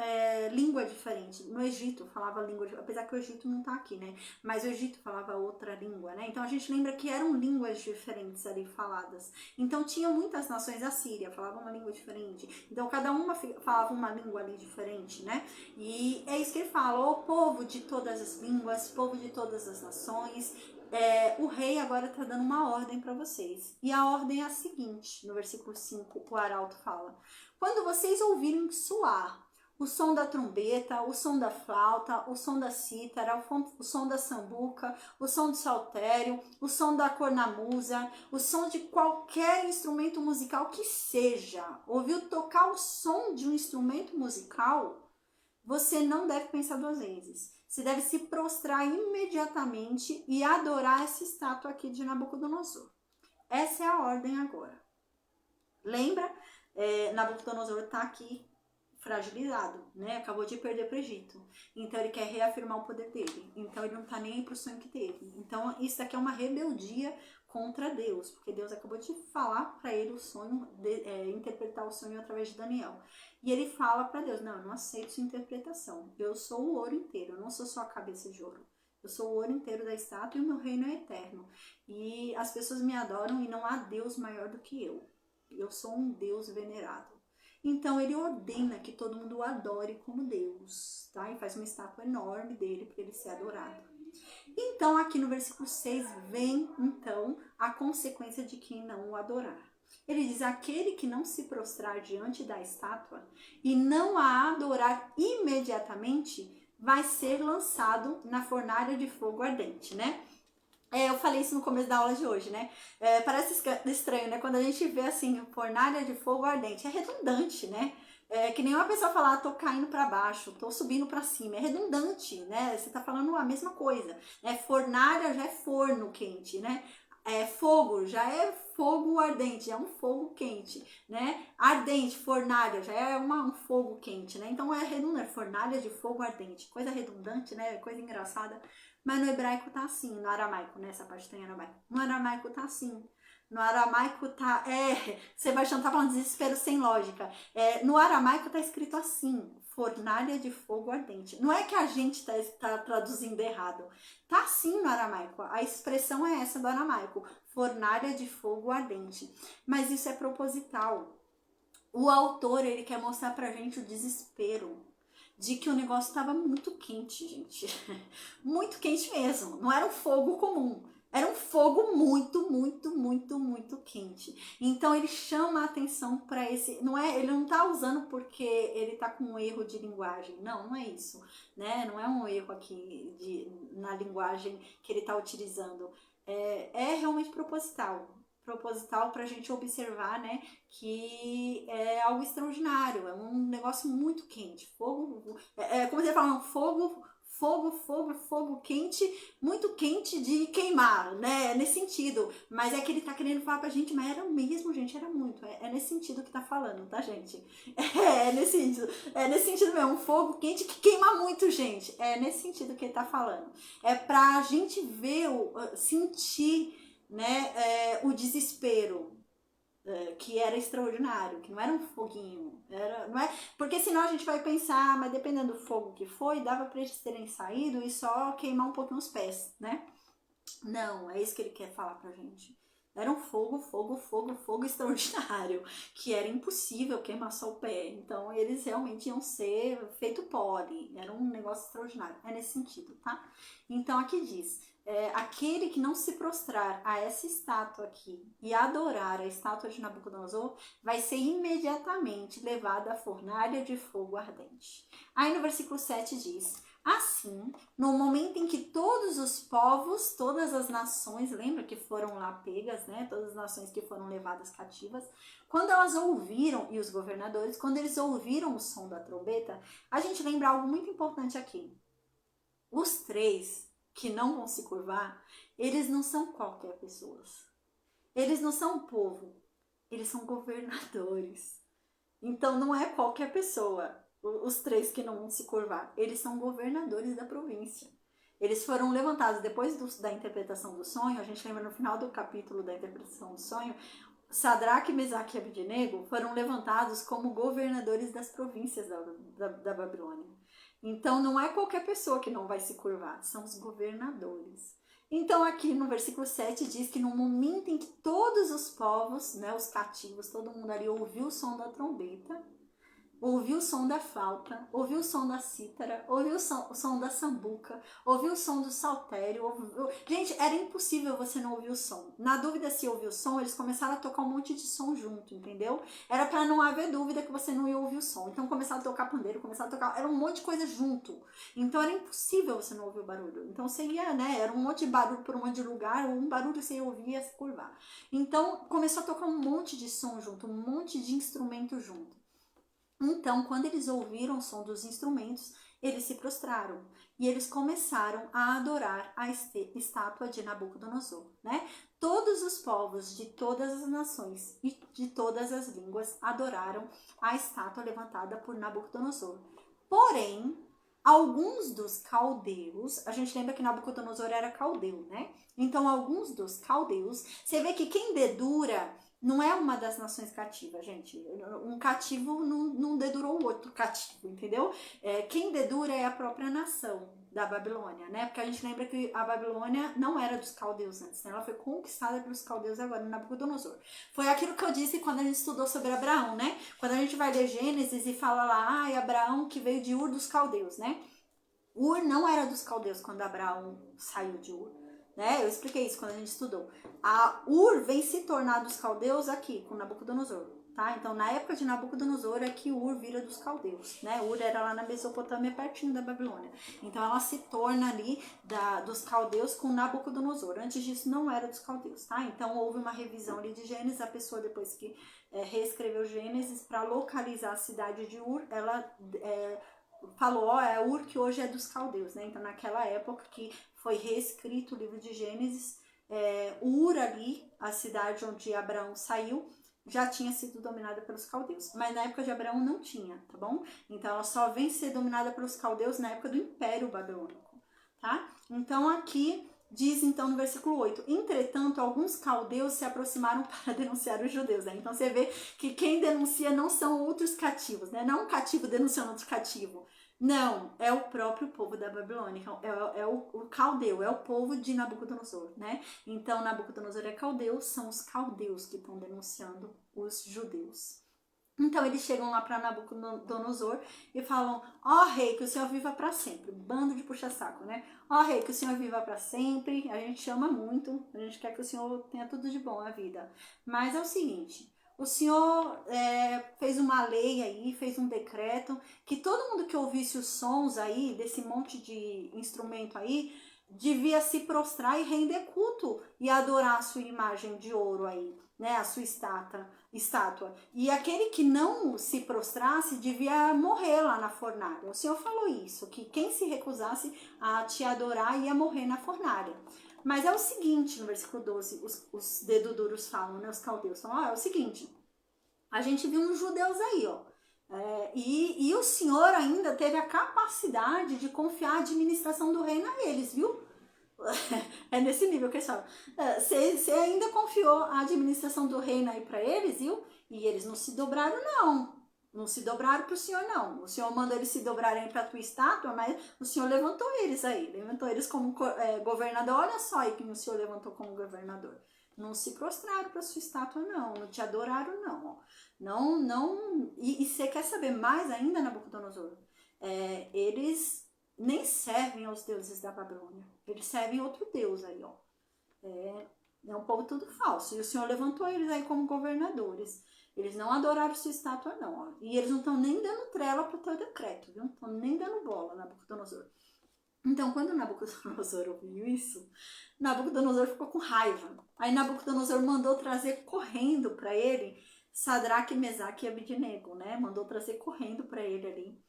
língua diferente. No Egito falava língua, apesar que o Egito não está aqui, né? Mas o Egito falava outra língua, né? Então, a gente lembra que eram línguas diferentes ali faladas. Então, tinham muitas nações. A Síria falava uma língua diferente. Então, cada uma falava uma língua ali diferente, né? E é isso que ele fala: ó povo de todas as línguas, povo de todas as nações. O rei agora está dando uma ordem para vocês. E a ordem é a seguinte: no versículo 5, o arauto fala: quando vocês ouvirem soar o som da trombeta, o som da flauta, o som da cítara, o som da sambuca, o som do saltério, o som da cornamusa, o som de qualquer instrumento musical que seja, ouviu tocar o som de um instrumento musical, você não deve pensar duas vezes. Você deve se prostrar imediatamente e adorar essa estátua aqui de Nabucodonosor. Essa é a ordem agora. Lembra? Nabucodonosor está aqui fragilizado, né? Acabou de perder para o Egito. Então ele quer reafirmar o poder dele. Então ele não está nem aí pro sonho que teve. Então isso aqui é uma rebeldia contra Deus, porque Deus acabou de falar para ele o sonho, interpretar o sonho através de Daniel. E ele fala para Deus: não, eu não aceito sua interpretação. Eu sou o ouro inteiro, eu não sou só a cabeça de ouro. Eu sou o ouro inteiro da estátua e o meu reino é eterno. E as pessoas me adoram e não há Deus maior do que eu. Eu sou um Deus venerado. Então ele ordena que todo mundo o adore como Deus, tá? E faz uma estátua enorme dele para ele ser adorado. Então aqui no versículo 6 vem então a consequência de quem não o adorar. Ele diz: aquele que não se prostrar diante da estátua e não a adorar imediatamente vai ser lançado na fornalha de fogo ardente, né? Eu falei isso no começo da aula de hoje, né? Parece estranho, né? Quando a gente vê assim, fornalha de fogo ardente, é redundante, né? Que nem uma pessoa falar: tô caindo para baixo, tô subindo para cima. É redundante, né? Você tá falando a mesma coisa. Fornalha já é forno quente, né? Fogo já é fogo ardente, é um fogo quente, né? Ardente, fornalha, já é um fogo quente, né? Então é redundante, fornalha de fogo ardente. Coisa redundante, né? Coisa engraçada. Mas no hebraico tá assim, no aramaico, né? Essa parte tem em aramaico. No aramaico tá assim. No aramaico tá... Sebastião tá falando desespero sem lógica. No aramaico tá escrito assim: fornalha de fogo ardente. Não é que a gente tá traduzindo errado. Tá assim no aramaico. A expressão é essa do aramaico: fornalha de fogo ardente. Mas isso é proposital. O autor, ele quer mostrar pra gente o desespero de que o negócio estava muito quente, gente. Muito quente mesmo. Não era um fogo comum. Era um fogo muito, muito, muito, muito quente. Então ele chama a atenção para esse... ele não tá usando porque ele tá com um erro de linguagem. Não é isso, né? Não é um erro aqui na linguagem que ele tá utilizando. É realmente proposital para a gente observar, né, que é algo extraordinário, é um negócio muito quente. Fogo, como você fala, fogo fogo quente, muito quente de queimar, né? Nesse sentido. Mas é que ele tá querendo falar pra gente, mas era mesmo, gente, era muito. É nesse sentido que tá falando, tá, gente? É nesse sentido. É nesse sentido mesmo, um fogo quente que queima muito, gente. É nesse sentido que ele tá falando. É pra gente ver, sentir, né, o desespero, que era extraordinário, que não era um foguinho, não é, porque senão a gente vai pensar, mas dependendo do fogo que foi, dava para eles terem saído e só queimar um pouquinho os pés, né? Não, é isso que ele quer falar pra gente. Era um fogo extraordinário, que era impossível queimar só o pé. Então eles realmente iam ser feito pole, era um negócio extraordinário. É nesse sentido, tá? Então aqui diz: aquele que não se prostrar a essa estátua aqui e adorar a estátua de Nabucodonosor vai ser imediatamente levado à fornalha de fogo ardente. Aí no versículo 7 diz: assim, no momento em que todos os povos, todas as nações, lembra que foram lá pegas, né? Todas as nações que foram levadas cativas, quando elas ouviram, e os governadores, quando eles ouviram o som da trombeta, a gente lembra algo muito importante aqui. Os 3 que não vão se curvar, eles não são qualquer pessoas. Eles não são um povo, eles são governadores. Então não é qualquer pessoa. Os 3 que não vão se curvar, eles são governadores da província. Eles foram levantados depois da interpretação do sonho. A gente lembra no final do capítulo da interpretação do sonho, Sadraque, Mesaque e Abednego foram levantados como governadores das províncias da Babilônia. Então não é qualquer pessoa que não vai se curvar, são os governadores. Então aqui no versículo 7 diz que no momento em que todos os povos, né, os cativos, todo mundo ali ouviu o som da trombeta, ouviu o som da flauta, ouviu o som da cítara, ouviu o som da sambuca, ouviu o som do saltério. Gente, era impossível você não ouvir o som. Na dúvida se ouviu o som, eles começaram a tocar um monte de som junto, entendeu? Era para não haver dúvida que você não ia ouvir o som. Então começaram a tocar pandeiro, começaram a tocar... Era um monte de coisa junto. Então era impossível você não ouvir o barulho. Então você ia, né? Era um monte de barulho por um monte de lugar, um barulho você ia ouvir e ia se curvar. Então começou a tocar um monte de som junto, um monte de instrumento junto. Então, quando eles ouviram o som dos instrumentos, eles se prostraram e eles começaram a adorar a estátua de Nabucodonosor, né? Todos os povos de todas as nações e de todas as línguas adoraram a estátua levantada por Nabucodonosor. Porém, alguns dos caldeus, a gente lembra que Nabucodonosor era caldeu, né? Então, alguns dos caldeus, você vê que quem dedura não é uma das nações cativas, gente. Um cativo não dedurou o outro cativo, entendeu? Quem dedura é a própria nação da Babilônia, né? Porque a gente lembra que a Babilônia não era dos caldeus antes, né? Ela foi conquistada pelos caldeus agora, no Nabucodonosor. Foi aquilo que eu disse quando a gente estudou sobre Abraão, né? Quando a gente vai ler Gênesis e fala lá, Abraão que veio de Ur dos caldeus, né? Ur não era dos caldeus quando Abraão saiu de Ur. Né? Eu expliquei isso quando a gente estudou. A Ur vem se tornar dos caldeus aqui, com Nabucodonosor. Tá? Então, na época de Nabucodonosor é que Ur vira dos caldeus. Né? Ur era lá na Mesopotâmia, pertinho da Babilônia. Então, ela se torna ali dos caldeus com Nabucodonosor. Antes disso, não era dos caldeus. Tá? Então, houve uma revisão ali de Gênesis. A pessoa, depois que reescreveu Gênesis, para localizar a cidade de Ur, ela... falou, é Ur que hoje é dos caldeus, né? Então naquela época que foi reescrito o livro de Gênesis, Ur ali, a cidade onde Abraão saiu, já tinha sido dominada pelos caldeus. Mas na época de Abraão não tinha, tá bom? Então ela só vem ser dominada pelos caldeus na época do Império Babilônico, tá? Então aqui diz então no versículo 8, entretanto alguns caldeus se aproximaram para denunciar os judeus, né? Então você vê que quem denuncia não são outros cativos, né? Não um cativo denunciando outro cativo, não, é o próprio povo da Babilônia, é o caldeu, é o povo de Nabucodonosor, né? Então Nabucodonosor é caldeu, são os caldeus que estão denunciando os judeus. Então eles chegam lá para Nabucodonosor e falam, ó rei, que o senhor viva para sempre. Bando de puxa-saco, né? Ó rei, que o senhor viva para sempre. A gente ama muito, a gente quer que o senhor tenha tudo de bom na vida. Mas é o seguinte, o senhor fez uma lei aí, fez um decreto, que todo mundo que ouvisse os sons aí, desse monte de instrumento aí, devia se prostrar e render culto e adorar a sua imagem de ouro aí, né, a sua estátua. E aquele que não se prostrasse devia morrer lá na fornalha. O Senhor falou isso, que quem se recusasse a te adorar ia morrer na fornalha. Mas é o seguinte, no versículo 12, os dedos duros falam, né, os caldeus falam, é o seguinte, a gente viu uns judeus aí, ó, e o Senhor ainda teve a capacidade de confiar a administração do reino a eles, viu? É nesse nível que eles falam. Você ainda confiou a administração do reino aí para eles, viu? E eles não se dobraram, não. Não se dobraram para o Senhor, não. O Senhor mandou eles se dobrarem para a tua estátua, mas o Senhor levantou eles aí. Levantou eles como governador. Olha só aí quem o Senhor levantou como governador. Não se prostraram para a sua estátua, não. Não te adoraram, não. Não. E você quer saber mais ainda, Nabucodonosor? Eles nem servem aos deuses da Babilônia. Eles servem outro deus aí, ó. É um povo tudo falso. E o Senhor levantou eles aí como governadores. Eles não adoraram sua estátua, não, ó. E eles não estão nem dando trela pro teu decreto, viu? Não estão nem dando bola, Nabucodonosor. Então, quando Nabucodonosor ouviu isso, Nabucodonosor ficou com raiva. Aí Nabucodonosor mandou trazer correndo para ele Sadraque, Mesaque e Abidnego, né? Mandou trazer correndo para ele ali.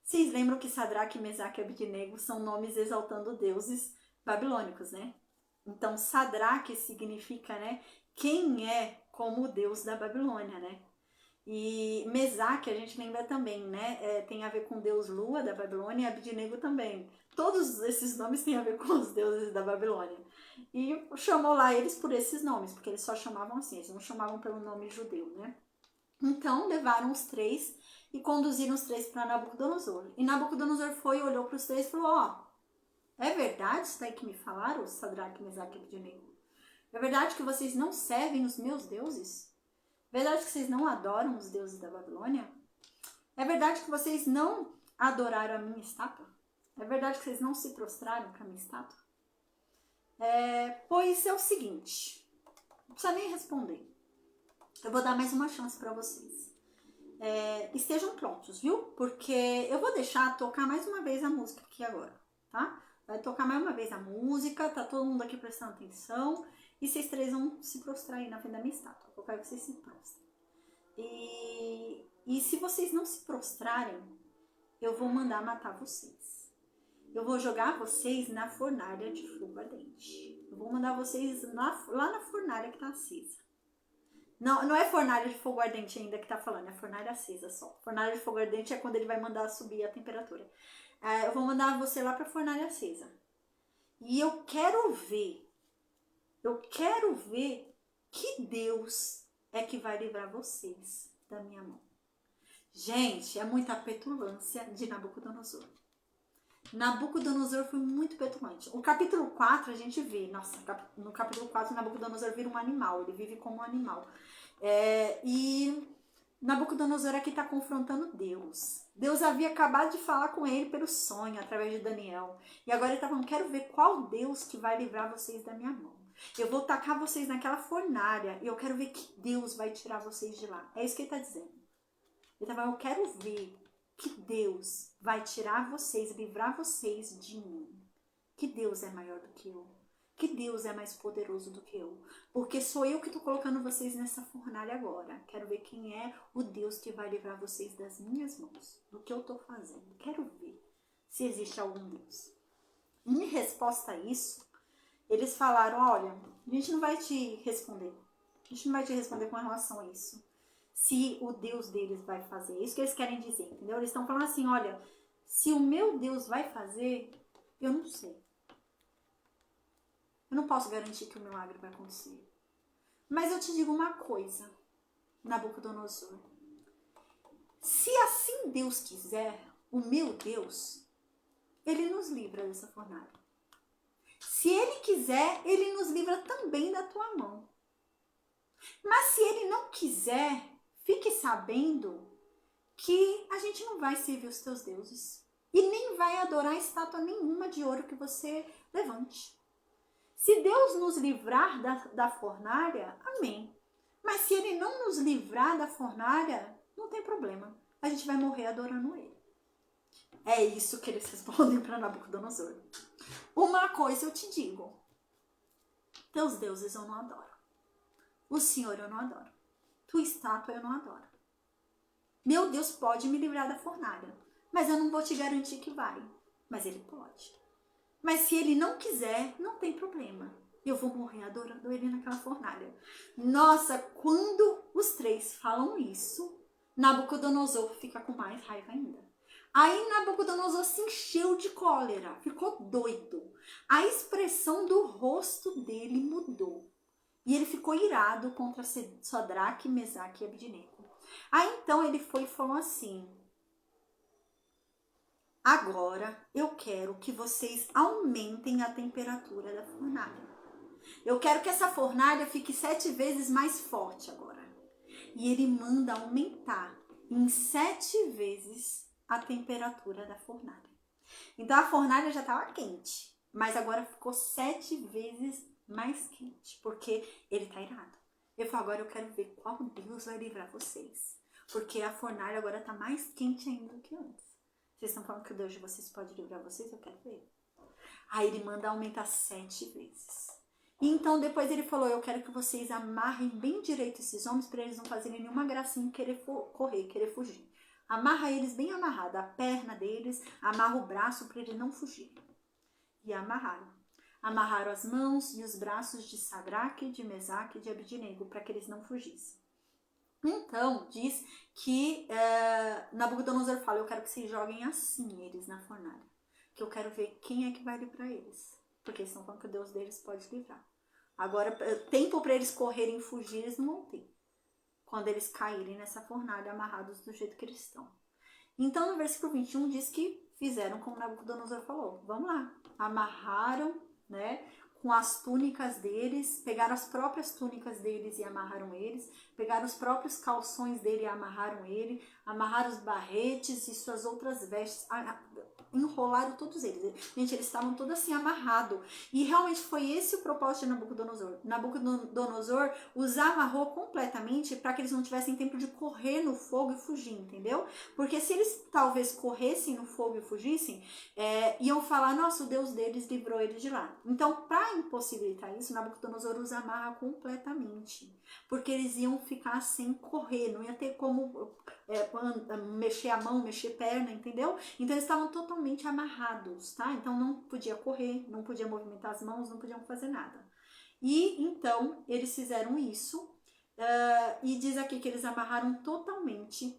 Vocês lembram que Sadraque, Mesaque e Abidnego são nomes exaltando deuses babilônicos, né? Então, Sadraque significa, né, quem é como o deus da Babilônia, né? E Mesaque, a gente lembra também, né? Tem a ver com o deus Lua da Babilônia e Abidnego também. Todos esses nomes têm a ver com os deuses da Babilônia. E chamou lá eles por esses nomes, porque eles só chamavam assim, eles não chamavam pelo nome judeu, né? Então, levaram os três e conduziram os três para Nabucodonosor. E Nabucodonosor foi, olhou para os três e falou, ó, é verdade isso daí que me falaram, Sadraque, Mesaque e Abidnego? É verdade que vocês não servem os meus deuses? É verdade que vocês não adoram os deuses da Babilônia? É verdade que vocês não adoraram a minha estátua? É verdade que vocês não se prostraram para a minha estátua? Pois é o seguinte, não precisa nem responder. Eu vou dar mais uma chance para vocês. Estejam prontos, viu? Porque eu vou deixar tocar mais uma vez a música aqui agora, tá? Vai tocar mais uma vez a música, tá todo mundo aqui prestando atenção. E vocês três vão se prostrar aí na frente da minha estátua. Eu quero que vocês se prostrem. E se vocês não se prostrarem, eu vou mandar matar vocês. Eu vou jogar vocês na fornalha de fogo ardente. Eu vou mandar vocês lá na fornalha que tá acesa. Não é fornalha de fogo ardente ainda que tá falando, é fornalha acesa só. Fornalha de fogo ardente é quando ele vai mandar subir a temperatura. Eu vou mandar você lá pra fornalha acesa. E eu quero ver que Deus é que vai livrar vocês da minha mão. Gente, é muita petulância de Nabucodonosor. Nabucodonosor foi muito petulante. O capítulo 4 a gente vê, nossa, no capítulo 4 Nabucodonosor vira um animal, ele vive como um animal. E Nabucodonosor aqui está confrontando Deus. Deus havia acabado de falar com ele pelo sonho, através de Daniel. E agora ele está falando, quero ver qual Deus que vai livrar vocês da minha mão. Eu vou tacar vocês naquela fornalha e eu quero ver que Deus vai tirar vocês de lá. É isso que ele está dizendo. Ele está falando, eu quero ver que Deus vai tirar vocês, livrar vocês de mim. Que Deus é maior do que eu. Que Deus é mais poderoso do que eu. Porque sou eu que estou colocando vocês nessa fornalha agora. Quero ver quem é o Deus que vai livrar vocês das minhas mãos. Do que eu estou fazendo. Quero ver se existe algum Deus. Em resposta a isso, eles falaram, olha, a gente não vai te responder. A gente não vai te responder com relação a isso. Se o Deus deles vai fazer. É isso que eles querem dizer, entendeu? Eles estão falando assim, olha, se o meu Deus vai fazer, eu não sei. Eu não posso garantir que o milagre vai acontecer. Mas eu te digo uma coisa, Nabucodonosor. Se assim Deus quiser, o meu Deus, ele nos livra dessa fornalha. Se ele quiser, ele nos livra também da tua mão. Mas se ele não quiser, fique sabendo que a gente não vai servir os teus deuses. E nem vai adorar estátua nenhuma de ouro que você levante. Se Deus nos livrar da fornalha, amém. Mas se ele não nos livrar da fornalha, não tem problema. A gente vai morrer adorando ele. É isso que eles respondem para Nabucodonosor. uma coisa eu te digo, teus deuses eu não adoro, o Senhor eu não adoro, tua estátua eu não adoro. Meu Deus pode me livrar da fornalha, mas eu não vou te garantir que vai, mas ele pode. Mas se ele não quiser, não tem problema. Eu vou morrer adorando ele naquela fornalha. Nossa, quando os três falam isso, Nabucodonosor fica com mais raiva ainda. Aí Nabucodonosor se encheu de cólera, ficou doido. A expressão do rosto dele mudou. E ele ficou irado contra Sadraque, Mesaque e Abednego. Aí então ele foi e falou assim: agora eu quero que vocês aumentem a temperatura da fornalha. Eu quero que essa fornalha fique 7 vezes mais forte agora. E ele manda aumentar em 7 vezes a temperatura da fornalha. Então a fornalha já estava quente, mas agora ficou 7 vezes mais quente, porque ele está irado. Ele falou: agora eu quero ver qual Deus vai livrar vocês, porque a fornalha agora está mais quente ainda do que antes. Vocês estão falando que o Deus de vocês pode livrar vocês? Eu quero ver. Aí ele manda aumentar 7 vezes. E então depois ele falou: eu quero que vocês amarrem bem direito esses homens para eles não fazerem nenhuma gracinha e querer correr, querer fugir. Amarra eles bem amarrado, a perna deles, amarra o braço para eles não fugirem. E amarraram. Amarraram as mãos e os braços de Sadraque, de Mesaque e de Abednego para que eles não fugissem. Então, diz que Nabucodonosor fala: eu quero que vocês joguem assim eles na fornalha, que eu quero ver quem é que vai livrar eles, porque eles estão falando que o Deus deles pode livrar. Agora, tempo para eles correrem e fugir, eles não vão ter, quando eles caírem nessa fornalha amarrados do jeito que eles estão. Então, no versículo 21 diz que fizeram como Nabucodonosor falou. Vamos lá, amarraram, né, com as túnicas deles, pegaram as próprias túnicas deles e amarraram eles, pegaram os próprios calções dele e amarraram ele, amarraram os barretes e suas outras vestes, enrolaram todos eles. Gente, eles estavam todos assim amarrados. E realmente foi esse o propósito de Nabucodonosor. Nabucodonosor os amarrou completamente para que eles não tivessem tempo de correr no fogo e fugir, entendeu? Porque se eles talvez corressem no fogo e fugissem, iam falar: nossa, o Deus deles livrou eles de lá. Então, para impossibilitar isso, Nabucodonosor os amarra completamente, porque eles iam ficar sem correr, não ia ter como mexer a mão, mexer a perna, entendeu? Então eles estavam totalmente amarrados, tá? Então não podia correr, não podia movimentar as mãos, não podiam fazer nada. E então eles fizeram isso, e diz aqui que eles amarraram totalmente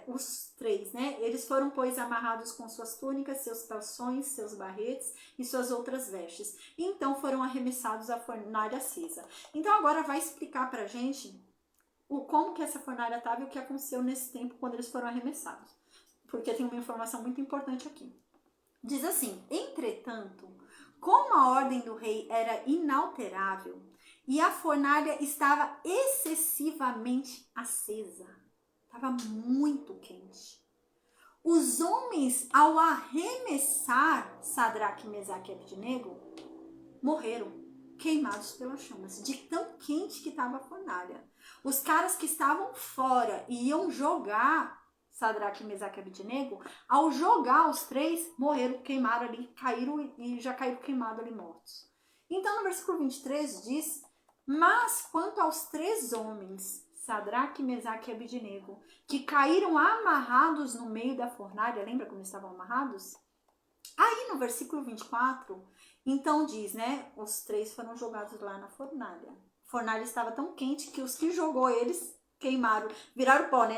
os três, né? Eles foram, pois, amarrados com suas túnicas, seus calções, seus barretes e suas outras vestes. E então foram arremessados à fornalha acesa. Então agora vai explicar pra gente como que essa fornalha estava e o que aconteceu nesse tempo quando eles foram arremessados. Porque tem uma informação muito importante aqui. Diz assim: entretanto, como a ordem do rei era inalterável e a fornalha estava excessivamente acesa, estava muito quente, os homens, ao arremessar Sadraque, Mesaque e Abednego, morreram, queimados pelas chamas, de tão quente que estava a fornalha. Os caras que estavam fora e iam jogar Sadraque, Mesaque e Abednego, ao jogar os três, morreram, queimaram ali, caíram e já caíram queimados ali mortos. Então no versículo 23 diz: mas quanto aos 3 homens, Sadraque, Mesaque e Abednego, que caíram amarrados no meio da fornalha, lembra como eles estavam amarrados? Aí no versículo 24, então diz, né, os 3 foram jogados lá na fornalha. A fornalha estava tão quente que os que jogou eles queimaram, viraram pó, né,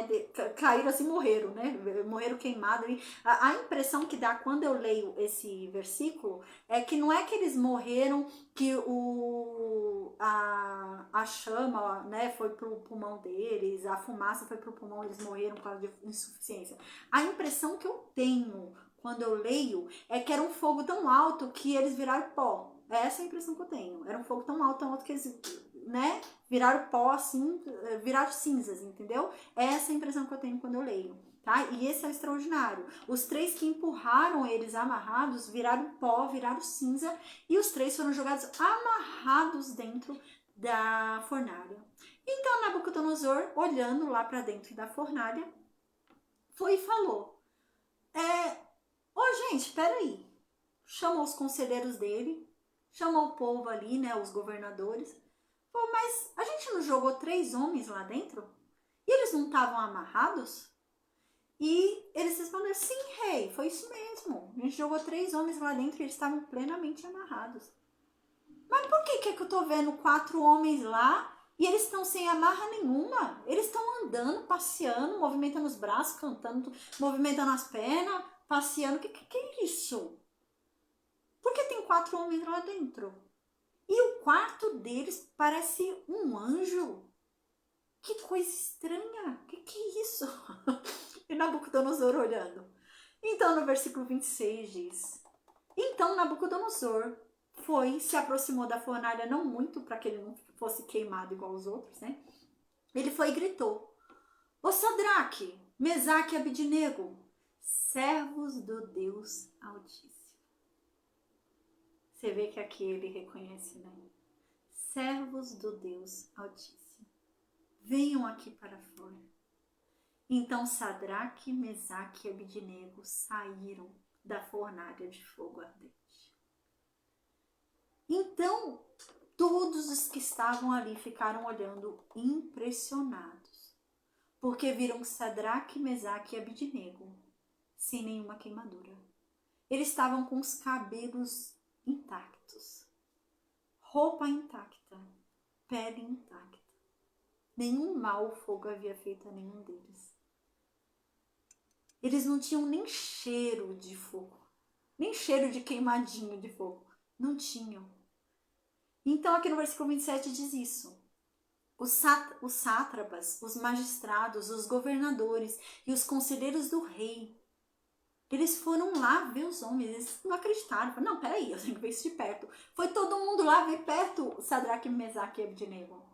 caíram assim, morreram, né, morreram queimados. A impressão que dá quando eu leio esse versículo é que não é que eles morreram, que a chama, né, foi pro pulmão deles, a fumaça foi pro pulmão, eles morreram por causa de insuficiência. A impressão que eu tenho quando eu leio é que era um fogo tão alto que eles viraram pó. Essa é a impressão que eu tenho. Era um fogo tão alto que eles, né, viraram pó assim, viraram cinzas, entendeu? Essa é a impressão que eu tenho quando eu leio, tá? E esse é o extraordinário. Os 3 que empurraram eles amarrados viraram pó, viraram cinza, e os 3 foram jogados amarrados dentro da fornalha. Então Nabucodonosor, olhando lá para dentro da fornalha, foi e falou: ô gente, peraí, chamou os conselheiros dele, chamou o povo ali, né, os governadores. Falou, mas a gente não jogou 3 homens lá dentro? E eles não estavam amarrados? E eles responderam, sim, rei, foi isso mesmo. A gente jogou 3 homens lá dentro e eles estavam plenamente amarrados. Mas por que eu tô vendo 4 homens lá e eles estão sem amarra nenhuma? Eles estão andando, passeando, movimentando os braços, cantando, movimentando as pernas, passeando. Que é isso? Por que tem 4 homens lá dentro? E o quarto deles parece um anjo. Que coisa estranha. Que é isso? E Nabucodonosor olhando. Então, no versículo 26 diz: então Nabucodonosor foi, se aproximou da fornalha, não muito, para que ele não fosse queimado igual os outros, né? Ele foi e gritou: ô Sadraque, Mesaque e Abidnego, servos do Deus Altíssimo. Você vê que aqui ele reconhece, né? Servos do Deus Altíssimo, venham aqui para fora. Então Sadraque, Mesaque e Abidnego saíram da fornalha de fogo ardente. Então todos os que estavam ali ficaram olhando impressionados, porque viram Sadraque, Mesaque e Abidnego sem nenhuma queimadura. Eles estavam com os cabelos intactos, roupa intacta, pele intacta. Nenhum mal o fogo havia feito a nenhum deles. Eles não tinham nem cheiro de fogo, nem cheiro de queimadinho de fogo. Não tinham. Então aqui no versículo 27 diz isso. Os sátrapas, os magistrados, os governadores e os conselheiros do rei, eles foram lá ver os homens, eles não acreditaram. Falaram, não, peraí, eu tenho que ver isso de perto. Foi todo mundo lá ver perto Sadraque, Mesaque e Abidnego.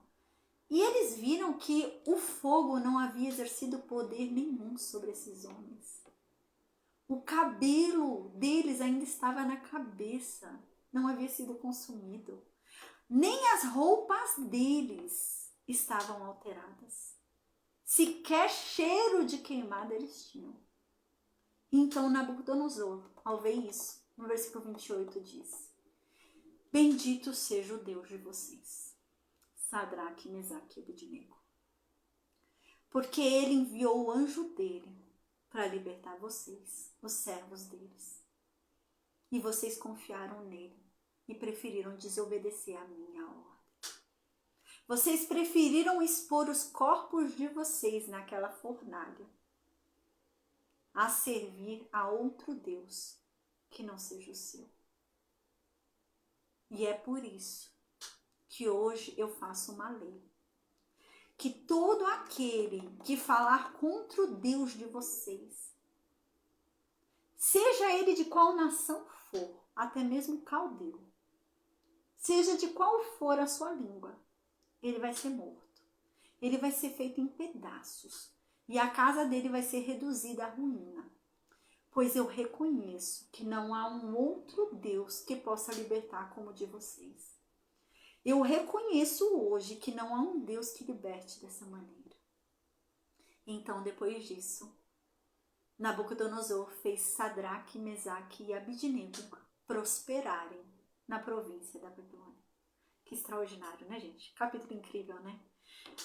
E eles viram que o fogo não havia exercido poder nenhum sobre esses homens. O cabelo deles ainda estava na cabeça, não havia sido consumido. Nem as roupas deles estavam alteradas. Sequer cheiro de queimada eles tinham. Então Nabucodonosor, ao ver isso, no versículo 28 diz: bendito seja o Deus de vocês, Sadraque, Mesaque e Abidnego, porque ele enviou o anjo dele para libertar vocês, os servos deles. E vocês confiaram nele e preferiram desobedecer a minha ordem. Vocês preferiram expor os corpos de vocês naquela fornalha a servir a outro Deus que não seja o seu. E é por isso que hoje eu faço uma lei, que todo aquele que falar contra o Deus de vocês, seja ele de qual nação for, até mesmo caldeu, seja de qual for a sua língua, ele vai ser morto. Ele vai ser feito em pedaços e a casa dele vai ser reduzida à ruína. Pois eu reconheço que não há um outro Deus que possa libertar como o de vocês. Eu reconheço hoje que não há um Deus que liberte dessa maneira. Então, depois disso, Nabucodonosor fez Sadraque, Mesaque e Abidnego prosperarem na província da Babilônia. Que extraordinário, né, gente? Capítulo incrível, né?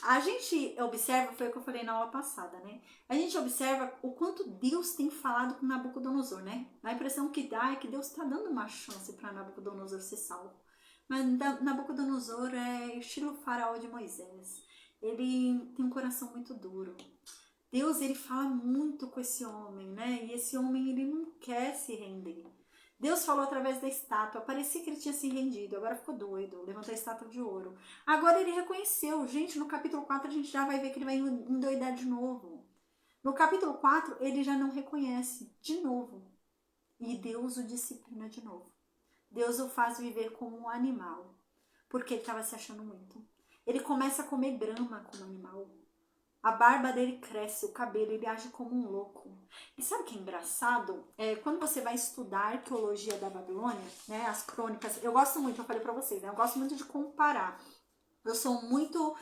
A gente observa, foi o que eu falei na aula passada, né? A gente observa o quanto Deus tem falado com Nabucodonosor, né? A impressão que dá é que Deus está dando uma chance para Nabucodonosor ser salvo. Mas Nabucodonosor é estilo faraó de Moisés. Ele tem um coração muito duro. Deus, ele fala muito com esse homem, né? E esse homem, ele não quer se render. Deus falou através da estátua, parecia que ele tinha se rendido, agora ficou doido, levantou a estátua de ouro. Agora ele reconheceu, gente, no capítulo 4 a gente já vai ver que ele vai endoidar de novo. No capítulo 4 ele já não reconhece de novo. E Deus o disciplina de novo. Deus o faz viver como um animal, porque ele estava se achando muito. Ele começa a comer grama como animal. A barba dele cresce, o cabelo, ele age como um louco. E sabe o que é engraçado? Quando você vai estudar a arqueologia da Babilônia, né, as crônicas, eu gosto muito, eu falei pra vocês, né, eu gosto muito de comparar. Eu sou muito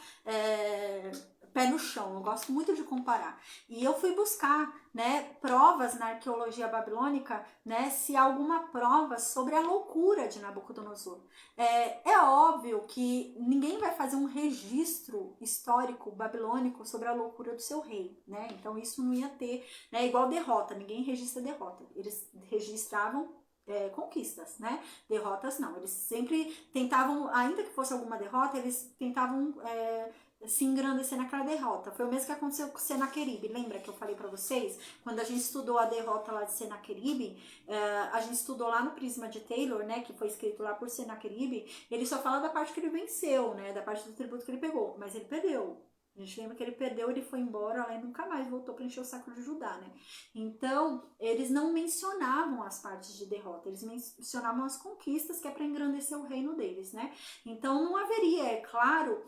pé no chão, eu gosto muito de comparar. E eu fui buscar, né, provas na arqueologia babilônica, né, se há alguma prova sobre a loucura de Nabucodonosor. É óbvio que ninguém vai fazer um registro histórico babilônico sobre a loucura do seu rei, né? Então isso não ia ter, né, igual derrota, ninguém registra derrota. Eles registravam conquistas, né? Derrotas não. Eles sempre tentavam, ainda que fosse alguma derrota, eles tentavam se engrandecer naquela derrota. Foi o mesmo que aconteceu com Senaqueribe. Lembra que eu falei para vocês? Quando a gente estudou a derrota lá de Senaqueribe, a gente estudou lá no Prisma de Taylor, né? Que foi escrito lá por Senaqueribe. Ele só fala da parte que ele venceu, né? Da parte do tributo que ele pegou. Mas ele perdeu. A gente lembra que ele perdeu, ele foi embora e nunca mais voltou para encher o saco de Judá, né? Então, eles não mencionavam as partes de derrota, eles mencionavam as conquistas, que é para engrandecer o reino deles, né? Então, não haveria, é claro,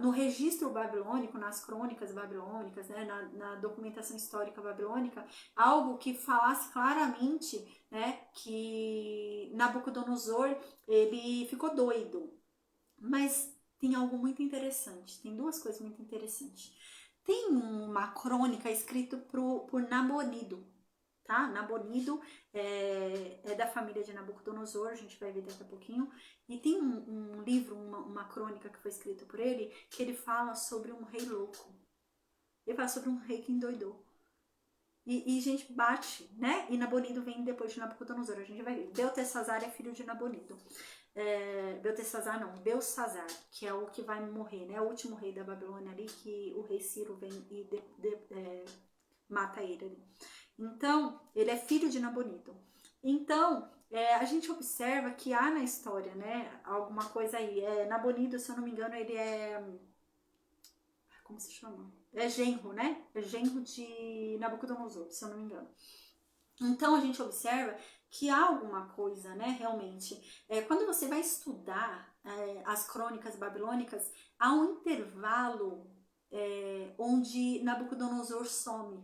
no registro babilônico, nas crônicas babilônicas, né? Na documentação histórica babilônica, algo que falasse claramente, né? Que Nabucodonosor, ele ficou doido. Mas tem algo muito interessante, tem duas coisas muito interessantes. Tem uma crônica escrita por Nabonido, tá? Nabonido é da família de Nabucodonosor, a gente vai ver daqui a pouquinho. E tem um livro, uma crônica que foi escrita por ele, que ele fala sobre um rei louco. Ele fala sobre um rei que endoidou. E gente, bate, né? E Nabonido vem depois de Nabucodonosor, a gente vai ver. Beltesazar é filho de Nabonido. Beltesazar não, Belsazar, que é o que vai morrer, né? O último rei da Babilônia ali, que o rei Ciro vem e mata ele ali. Então, ele é filho de Nabonido. Então, a gente observa que há na história, né, alguma coisa aí. Nabonido, se eu não me engano, ele é... Como se chama? É genro, né? É genro de Nabucodonosor, se eu não me engano. Então, a gente observa que há alguma coisa, né, realmente. Quando você vai estudar as crônicas babilônicas, há um intervalo onde Nabucodonosor some.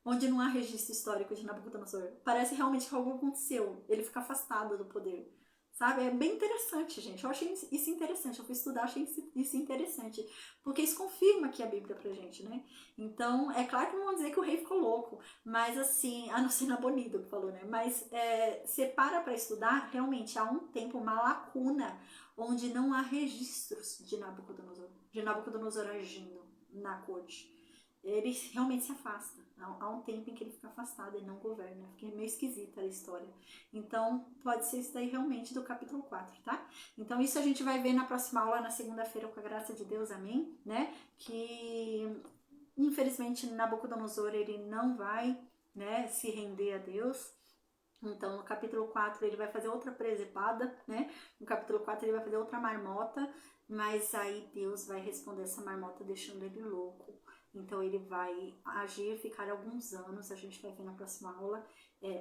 Onde não há registro histórico de Nabucodonosor. Parece realmente que algo aconteceu. Ele fica afastado do poder. Sabe? É bem interessante, gente. Eu achei isso interessante. Eu fui estudar, achei isso interessante. Porque isso confirma aqui a Bíblia pra gente, né? Então, é claro que não vão dizer que o rei ficou louco. Mas assim, a não ser Nabonido que falou, né? Mas você para pra estudar, realmente há um tempo, uma lacuna, onde não há registros de Nabucodonosor agindo na corte. Ele realmente se afasta. Há um tempo em que ele fica afastado, ele não governa. Fica meio esquisita a história. Então, pode ser isso daí realmente do capítulo 4, tá? Então, isso a gente vai ver na próxima aula, na segunda-feira, com a graça de Deus, amém? Né? Que, infelizmente, Nabucodonosor, ele não vai, né, se render a Deus. Então, no capítulo 4, ele vai fazer outra presepada, né? No capítulo 4, ele vai fazer outra marmota, mas aí Deus vai responder essa marmota deixando ele louco. Então, ele vai agir, ficar alguns anos, a gente vai ver na próxima aula,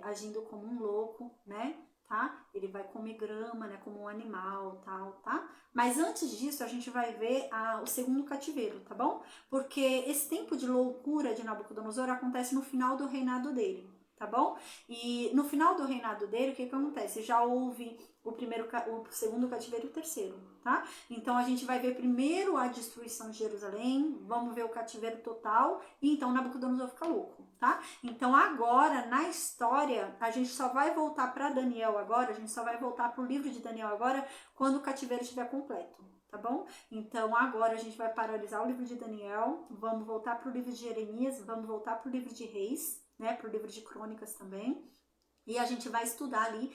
agindo como um louco, né? Tá? Ele vai comer grama, né? Como um animal, tal, tá? Mas antes disso, a gente vai ver o segundo cativeiro, tá bom? Porque esse tempo de loucura de Nabucodonosor acontece no final do reinado dele, tá bom? E no final do reinado dele, o que acontece? Já houve o segundo cativeiro e o terceiro, tá? Então, a gente vai ver primeiro a destruição de Jerusalém, vamos ver o cativeiro total, e então Nabucodonosor fica louco, tá? Então, agora, na história, a gente só vai voltar para Daniel agora, a gente só vai voltar para o livro de Daniel agora, quando o cativeiro estiver completo, tá bom? Então, agora a gente vai paralisar o livro de Daniel, vamos voltar para o livro de Jeremias, vamos voltar para o livro de Reis, né? Para o livro de Crônicas também. E a gente vai estudar ali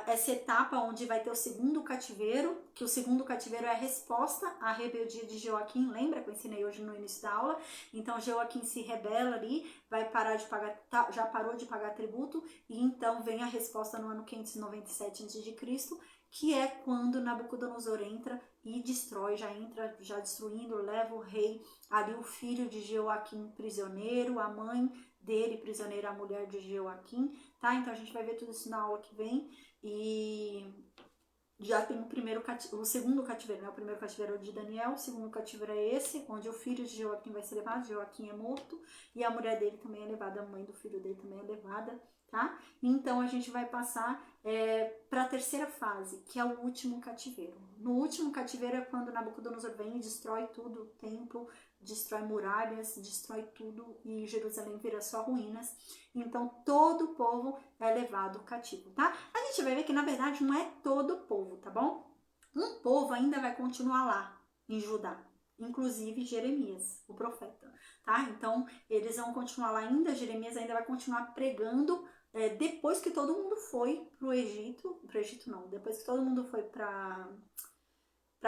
essa etapa onde vai ter o segundo cativeiro, que o segundo cativeiro é a resposta à rebeldia de Joaquim, lembra que eu ensinei hoje no início da aula? Então Joaquim se rebela ali, vai parar de pagar, já parou de pagar tributo, e então vem a resposta no ano 597 a.C., que é quando Nabucodonosor entra e destrói, já entra já destruindo, leva o rei, ali o filho de Joaquim prisioneiro, a mãe dele prisioneira, a mulher de Joaquim, tá? Então a gente vai ver tudo isso na aula que vem. E já tem o segundo cativeiro, né? O primeiro cativeiro é o de Daniel, o segundo cativeiro é esse, onde o filho de Joaquim vai ser levado, Joaquim é morto, e a mulher dele também é levada, a mãe do filho dele também é levada, tá? Então a gente vai passar para a terceira fase, que é o último cativeiro. No último cativeiro é quando Nabucodonosor vem e destrói tudo, o templo, destrói muralhas, destrói tudo, e Jerusalém vira só ruínas. Então todo o povo é levado cativo, tá? A gente vai ver que na verdade não é todo o povo, tá bom? Um povo ainda vai continuar lá em Judá, inclusive Jeremias, o profeta, tá? Então eles vão continuar lá ainda, Jeremias ainda vai continuar pregando depois que todo mundo foi pro Egito não, depois que todo mundo foi para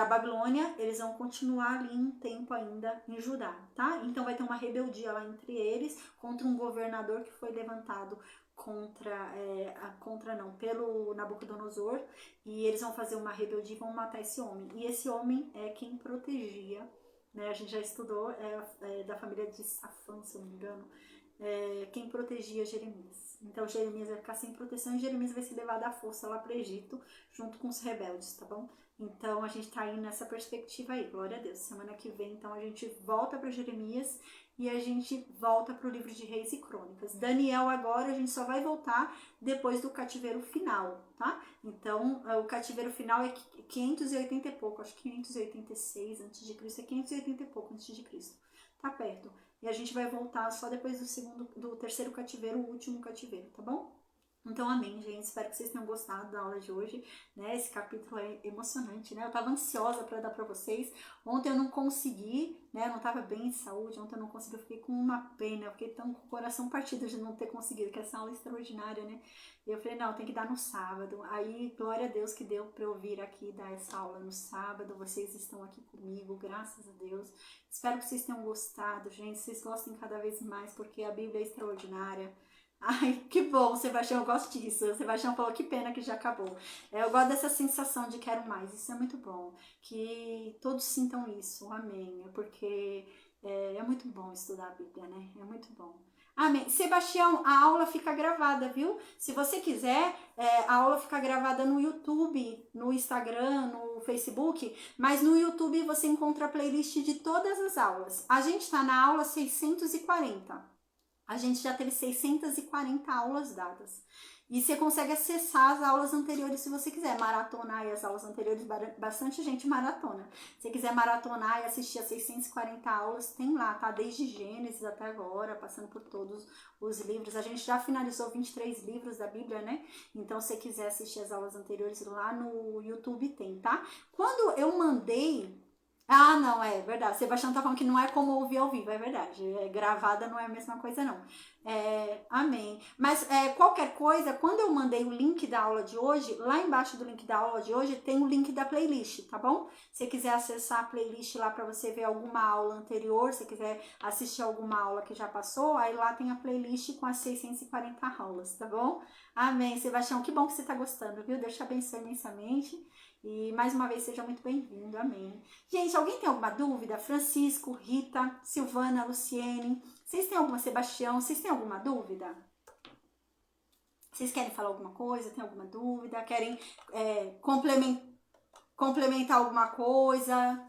Babilônia, eles vão continuar ali um tempo ainda em Judá, tá? Então vai ter uma rebeldia lá entre eles, contra um governador que foi levantado pelo Nabucodonosor, e eles vão fazer uma rebeldia e vão matar esse homem. E esse homem é quem protegia, né? A gente já estudou, da família de Safã, se eu não me engano, quem protegia Jeremias. Então Jeremias vai ficar sem proteção e Jeremias vai ser levado à força lá para o Egito, junto com os rebeldes, tá bom? Então a gente tá aí nessa perspectiva aí, glória a Deus. Semana que vem, então, a gente volta para Jeremias e a gente volta para o livro de Reis e Crônicas. Daniel agora a gente só vai voltar depois do cativeiro final, tá? Então o cativeiro final é 580 e pouco, acho que 586 a.C., é 580 e pouco a.C., tá perto. E a gente vai voltar só depois do terceiro cativeiro, o último cativeiro, tá bom? Então, amém, gente. Espero que vocês tenham gostado da aula de hoje, né? Esse capítulo é emocionante, né? Eu tava ansiosa para dar para vocês. Ontem eu não consegui, né? Eu não tava bem de saúde. Ontem eu não consegui, eu fiquei com uma pena. Eu fiquei tão com o coração partido de não ter conseguido, que essa aula é extraordinária, né? E eu falei, não, tem que dar no sábado. Aí, glória a Deus que deu para eu vir aqui dar essa aula no sábado. Vocês estão aqui comigo, graças a Deus. Espero que vocês tenham gostado, gente. Vocês gostem cada vez mais, porque a Bíblia é extraordinária. Ai, que bom, Sebastião, eu gosto disso. O Sebastião falou que pena que já acabou. Eu gosto dessa sensação de quero mais, isso é muito bom. Que todos sintam isso, amém. Porque é muito bom estudar a Bíblia, né? É muito bom. Amém. Sebastião, a aula fica gravada, viu? Se você quiser, a aula fica gravada no YouTube, no Instagram, no Facebook, mas no YouTube você encontra a playlist de todas as aulas. A gente está na aula 640. A gente já teve 640 aulas dadas. E você consegue acessar as aulas anteriores se você quiser maratonar as aulas anteriores, bastante gente maratona. Se você quiser maratonar e assistir as 640 aulas, tem lá, tá? Desde Gênesis até agora, passando por todos os livros. A gente já finalizou 23 livros da Bíblia, né? Então, se você quiser assistir as aulas anteriores lá no YouTube, tem, tá? Quando eu mandei... Ah, não, é verdade. O Sebastião tá falando que não é como ouvir ao vivo, é verdade. Gravada não é a mesma coisa, não. Amém. Mas qualquer coisa, quando eu mandei o link da aula de hoje, lá embaixo do link da aula de hoje tem o link da playlist, tá bom? Se você quiser acessar a playlist lá para você ver alguma aula anterior, se quiser assistir alguma aula que já passou, aí lá tem a playlist com as 640 aulas, tá bom? Amém. Sebastião, que bom que você tá gostando, viu? Deus te abençoe imensamente. E mais uma vez, seja muito bem-vindo, amém. Gente, alguém tem alguma dúvida? Francisco, Rita, Silvana, Luciene, vocês têm alguma, Sebastião, vocês têm alguma dúvida? Vocês querem falar alguma coisa? Tem alguma dúvida? Querem complementar alguma coisa?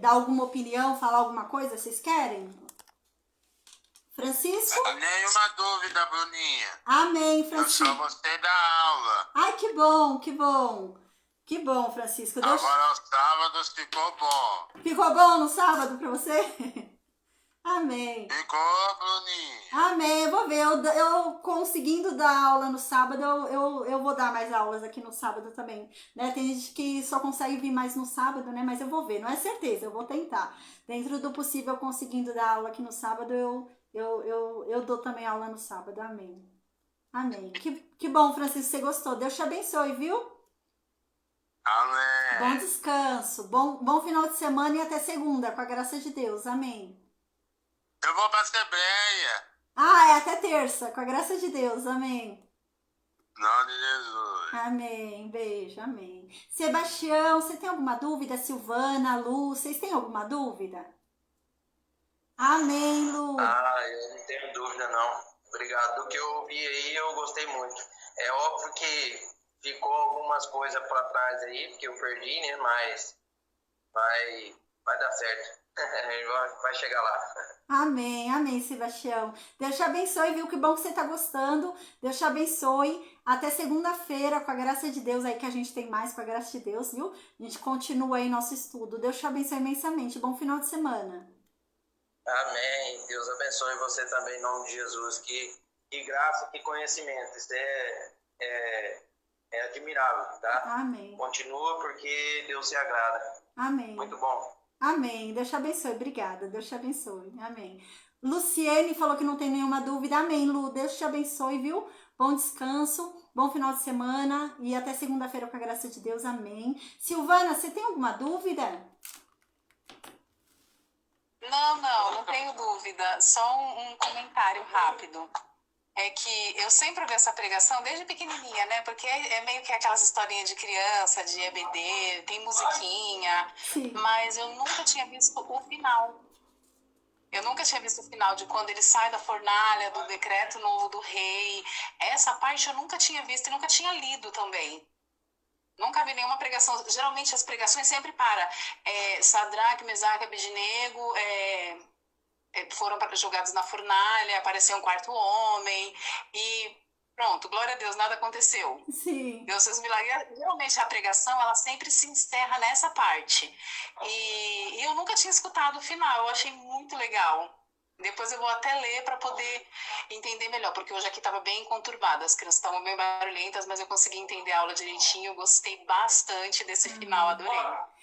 Dar alguma opinião, falar alguma coisa? Vocês querem? Francisco? Nenhuma dúvida, Bruninha. Amém, Francisco. Eu só gostei da aula. Ai, que bom, que bom. Que bom, Francisco. Agora os sábados ficou bom. Ficou bom no sábado pra você? Amém. Ficou, Bruninha. Amém. Eu vou ver. Eu conseguindo dar aula no sábado, eu vou dar mais aulas aqui no sábado também. Né? Tem gente que só consegue vir mais no sábado, né? Mas eu vou ver. Não é certeza, eu vou tentar. Dentro do possível, conseguindo dar aula aqui no sábado, eu dou também aula no sábado. Amém. Amém. Que bom, Francisco, você gostou. Deus te abençoe, viu? Amém. Bom descanso, bom final de semana e até segunda, com a graça de Deus. Amém. Eu vou pra Assembleia. Até terça, com a graça de Deus. Amém. Em nome de Jesus. Amém. Beijo, amém. Sebastião, você tem alguma dúvida? Silvana, Lu, vocês têm alguma dúvida? Amém, Lu. Eu não tenho dúvida, não. Obrigado. Do que eu ouvi aí, eu gostei muito. É óbvio que ficou algumas coisas para trás aí, porque eu perdi, né? Mas vai dar certo. Vai chegar lá. Amém, amém, Sebastião. Deus te abençoe, viu? Que bom que você tá gostando. Deus te abençoe. Até segunda-feira, com a graça de Deus aí, que a gente tem mais com a graça de Deus, viu? A gente continua aí nosso estudo. Deus te abençoe imensamente. Bom final de semana. Amém. Deus abençoe você também, em nome de Jesus. Que graça, que conhecimento. Isso é admirável, tá? Amém. Continua porque Deus se agrada. Amém. Muito bom. Amém. Deus te abençoe. Obrigada. Deus te abençoe. Amém. Luciene falou que não tem nenhuma dúvida. Amém, Lu. Deus te abençoe, viu? Bom descanso, bom final de semana e até segunda-feira com a graça de Deus. Amém. Silvana, você tem alguma dúvida? Não tenho dúvida. Só um comentário rápido. É que eu sempre ouvi essa pregação desde pequenininha, né? Porque é meio que aquelas historinhas de criança, de EBD, tem musiquinha. Sim. Mas eu nunca tinha visto o final. Eu nunca tinha visto o final de quando ele sai da fornalha, do decreto novo do rei. Essa parte eu nunca tinha visto e nunca tinha lido também. Nunca vi nenhuma pregação. Geralmente as pregações sempre Sadraque, Mesaque e Abednego foram jogados na fornalha, apareceu um quarto homem e pronto, glória a Deus, nada aconteceu. Sim. Deus fez um milagre. Geralmente a pregação, ela sempre se encerra nessa parte. E eu nunca tinha escutado o final, eu achei muito legal. Depois eu vou até ler para poder entender melhor, porque hoje aqui estava bem conturbado, as crianças estavam bem barulhentas, mas eu consegui entender a aula direitinho, eu gostei bastante desse final, adorei.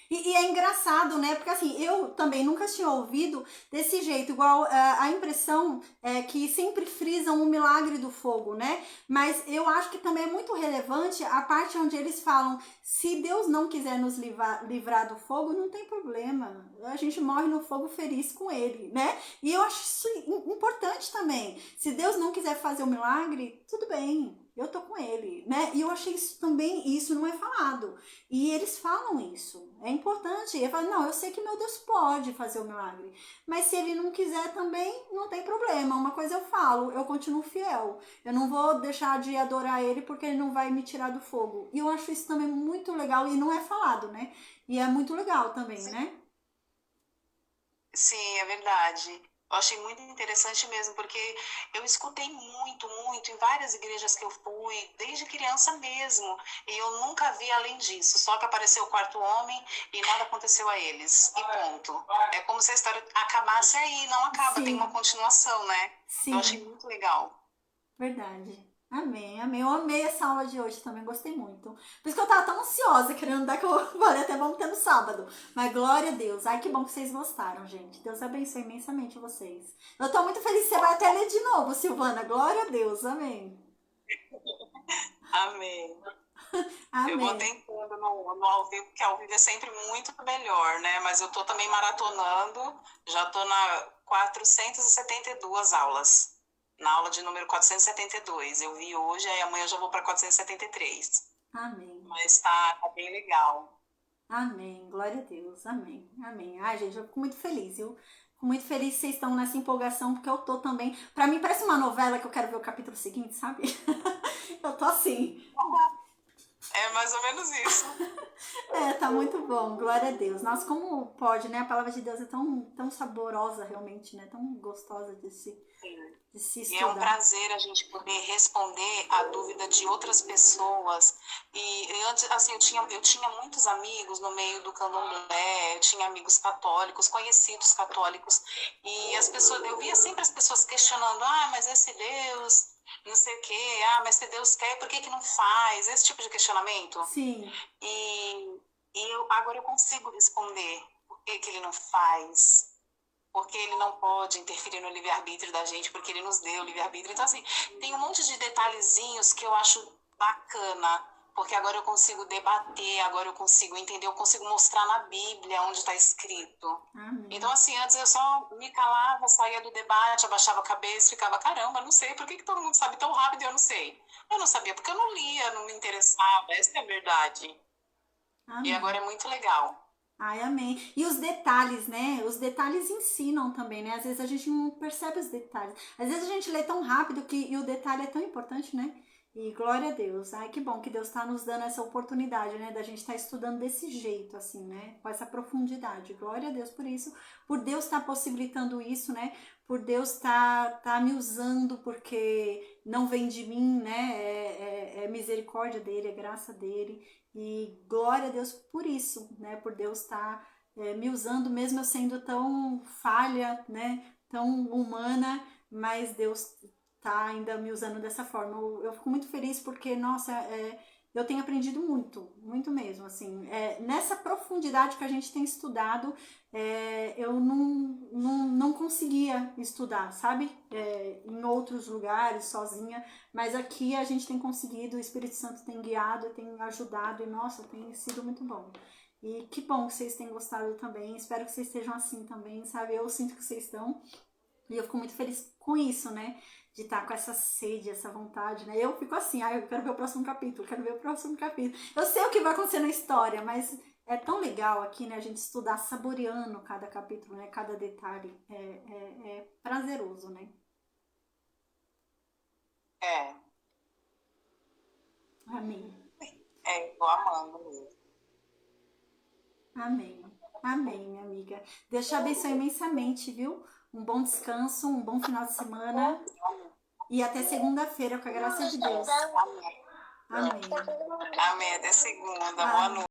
E é engraçado, né? Porque assim, eu também nunca tinha ouvido desse jeito, igual a impressão é que sempre frisam o milagre do fogo, né? Mas eu acho que também é muito relevante a parte onde eles falam, se Deus não quiser nos livrar do fogo, não tem problema. A gente morre no fogo feliz com ele, né? E eu acho isso importante também. Se Deus não quiser fazer o milagre, tudo bem. Eu tô com ele, né? E eu achei isso também, isso não é falado. E eles falam isso. É importante. Ele fala, não, eu sei que meu Deus pode fazer o milagre. Mas se ele não quiser também, não tem problema. Uma coisa eu falo, eu continuo fiel. Eu não vou deixar de adorar ele porque ele não vai me tirar do fogo. E eu acho isso também muito legal e não é falado, né? E é muito legal também, né? Sim, é verdade. Eu achei muito interessante mesmo, porque eu escutei muito em várias igrejas que eu fui, desde criança mesmo, e eu nunca vi além disso, só que apareceu o quarto homem e nada aconteceu a eles, e ponto. É como se a história acabasse aí, não acaba, Sim. tem uma continuação, né? Sim. Eu achei muito legal. Verdade. Amém, amém. Eu amei essa aula de hoje também, gostei muito. Por isso que eu tava tão ansiosa, querendo dar que eu falei, até vamos ter no sábado. Mas glória a Deus. Ai, que bom que vocês gostaram, gente. Deus abençoe imensamente vocês. Eu tô muito feliz que você vai até ler de novo, Silvana. Glória a Deus. Amém. Amém. Amém. Eu vou tentando no ao vivo, porque ao vivo é sempre muito melhor, né? Mas eu tô também maratonando, já tô na 472 aulas. Na aula de número 472. Eu vi hoje, aí amanhã eu já vou para 473. Amém. Mas tá bem legal. Amém. Glória a Deus. Amém. Amém. Ai, gente, eu fico muito feliz, viu? Fico muito feliz que vocês estão nessa empolgação, porque eu tô também. Pra mim, parece uma novela que eu quero ver o capítulo seguinte, sabe? Eu tô assim. É mais ou menos isso. Tá muito bom, glória a Deus. Nossa, como pode, né? A palavra de Deus é tão saborosa realmente, né? Tão gostosa de se estudar. E é um prazer a gente poder responder a dúvida de outras pessoas. E antes, assim, eu tinha muitos amigos no meio do candomblé, eu tinha amigos católicos, conhecidos católicos, e as pessoas, eu via sempre as pessoas questionando, mas esse Deus, não sei o quê, mas se Deus quer, por que não faz? Esse tipo de questionamento. Sim. E agora eu consigo responder por que ele não faz. Porque ele não pode interferir no livre-arbítrio da gente, porque ele nos deu o livre-arbítrio. Então, assim, tem um monte de detalhezinhos que eu acho bacana, porque agora eu consigo debater, agora eu consigo entender, eu consigo mostrar na Bíblia onde está escrito. Amém. Então, assim, antes eu só me calava, saía do debate, abaixava a cabeça, ficava, caramba, não sei, por que todo mundo sabe tão rápido e eu não sei? Eu não sabia, porque eu não lia, não me interessava, essa é a verdade. Amém. E agora é muito legal. Ai, amém. E os detalhes, né? Os detalhes ensinam também, né? Às vezes a gente não percebe os detalhes. Às vezes a gente lê tão rápido e o detalhe é tão importante, né? E glória a Deus. Ai, que bom que Deus está nos dando essa oportunidade, né? Da gente estar estudando desse jeito, assim, né? Com essa profundidade. Glória a Deus por isso. Por Deus estar possibilitando isso, né? Por Deus tá me usando, porque não vem de mim, né? É misericórdia dele, é graça dele. E glória a Deus por isso, né? Por Deus estar me usando, mesmo eu sendo tão falha, né? Tão humana, mas Deus tá ainda me usando dessa forma. Eu fico muito feliz porque, nossa, eu tenho aprendido muito, muito mesmo, assim. Nessa profundidade que a gente tem estudado, eu não conseguia estudar, sabe? Em outros lugares, sozinha, mas aqui a gente tem conseguido, o Espírito Santo tem guiado, tem ajudado, e, nossa, tem sido muito bom. E que bom que vocês tenham gostado também, espero que vocês estejam assim também, sabe? Eu sinto que vocês estão, e eu fico muito feliz com isso, né? De estar com essa sede, essa vontade, né? Eu fico assim, eu quero ver o próximo capítulo, quero ver o próximo capítulo. Eu sei o que vai acontecer na história, mas é tão legal aqui, né? A gente estudar saboreando cada capítulo, né? Cada detalhe. É prazeroso, né? É, Amém. tô amando mesmo. Amém. Amém, minha amiga. Deus te abençoe imensamente, viu? Um bom descanso, um bom final de semana. E até segunda-feira, com a graça de Deus. Amém. Amém. Amém, até segunda. Boa Amém. noite.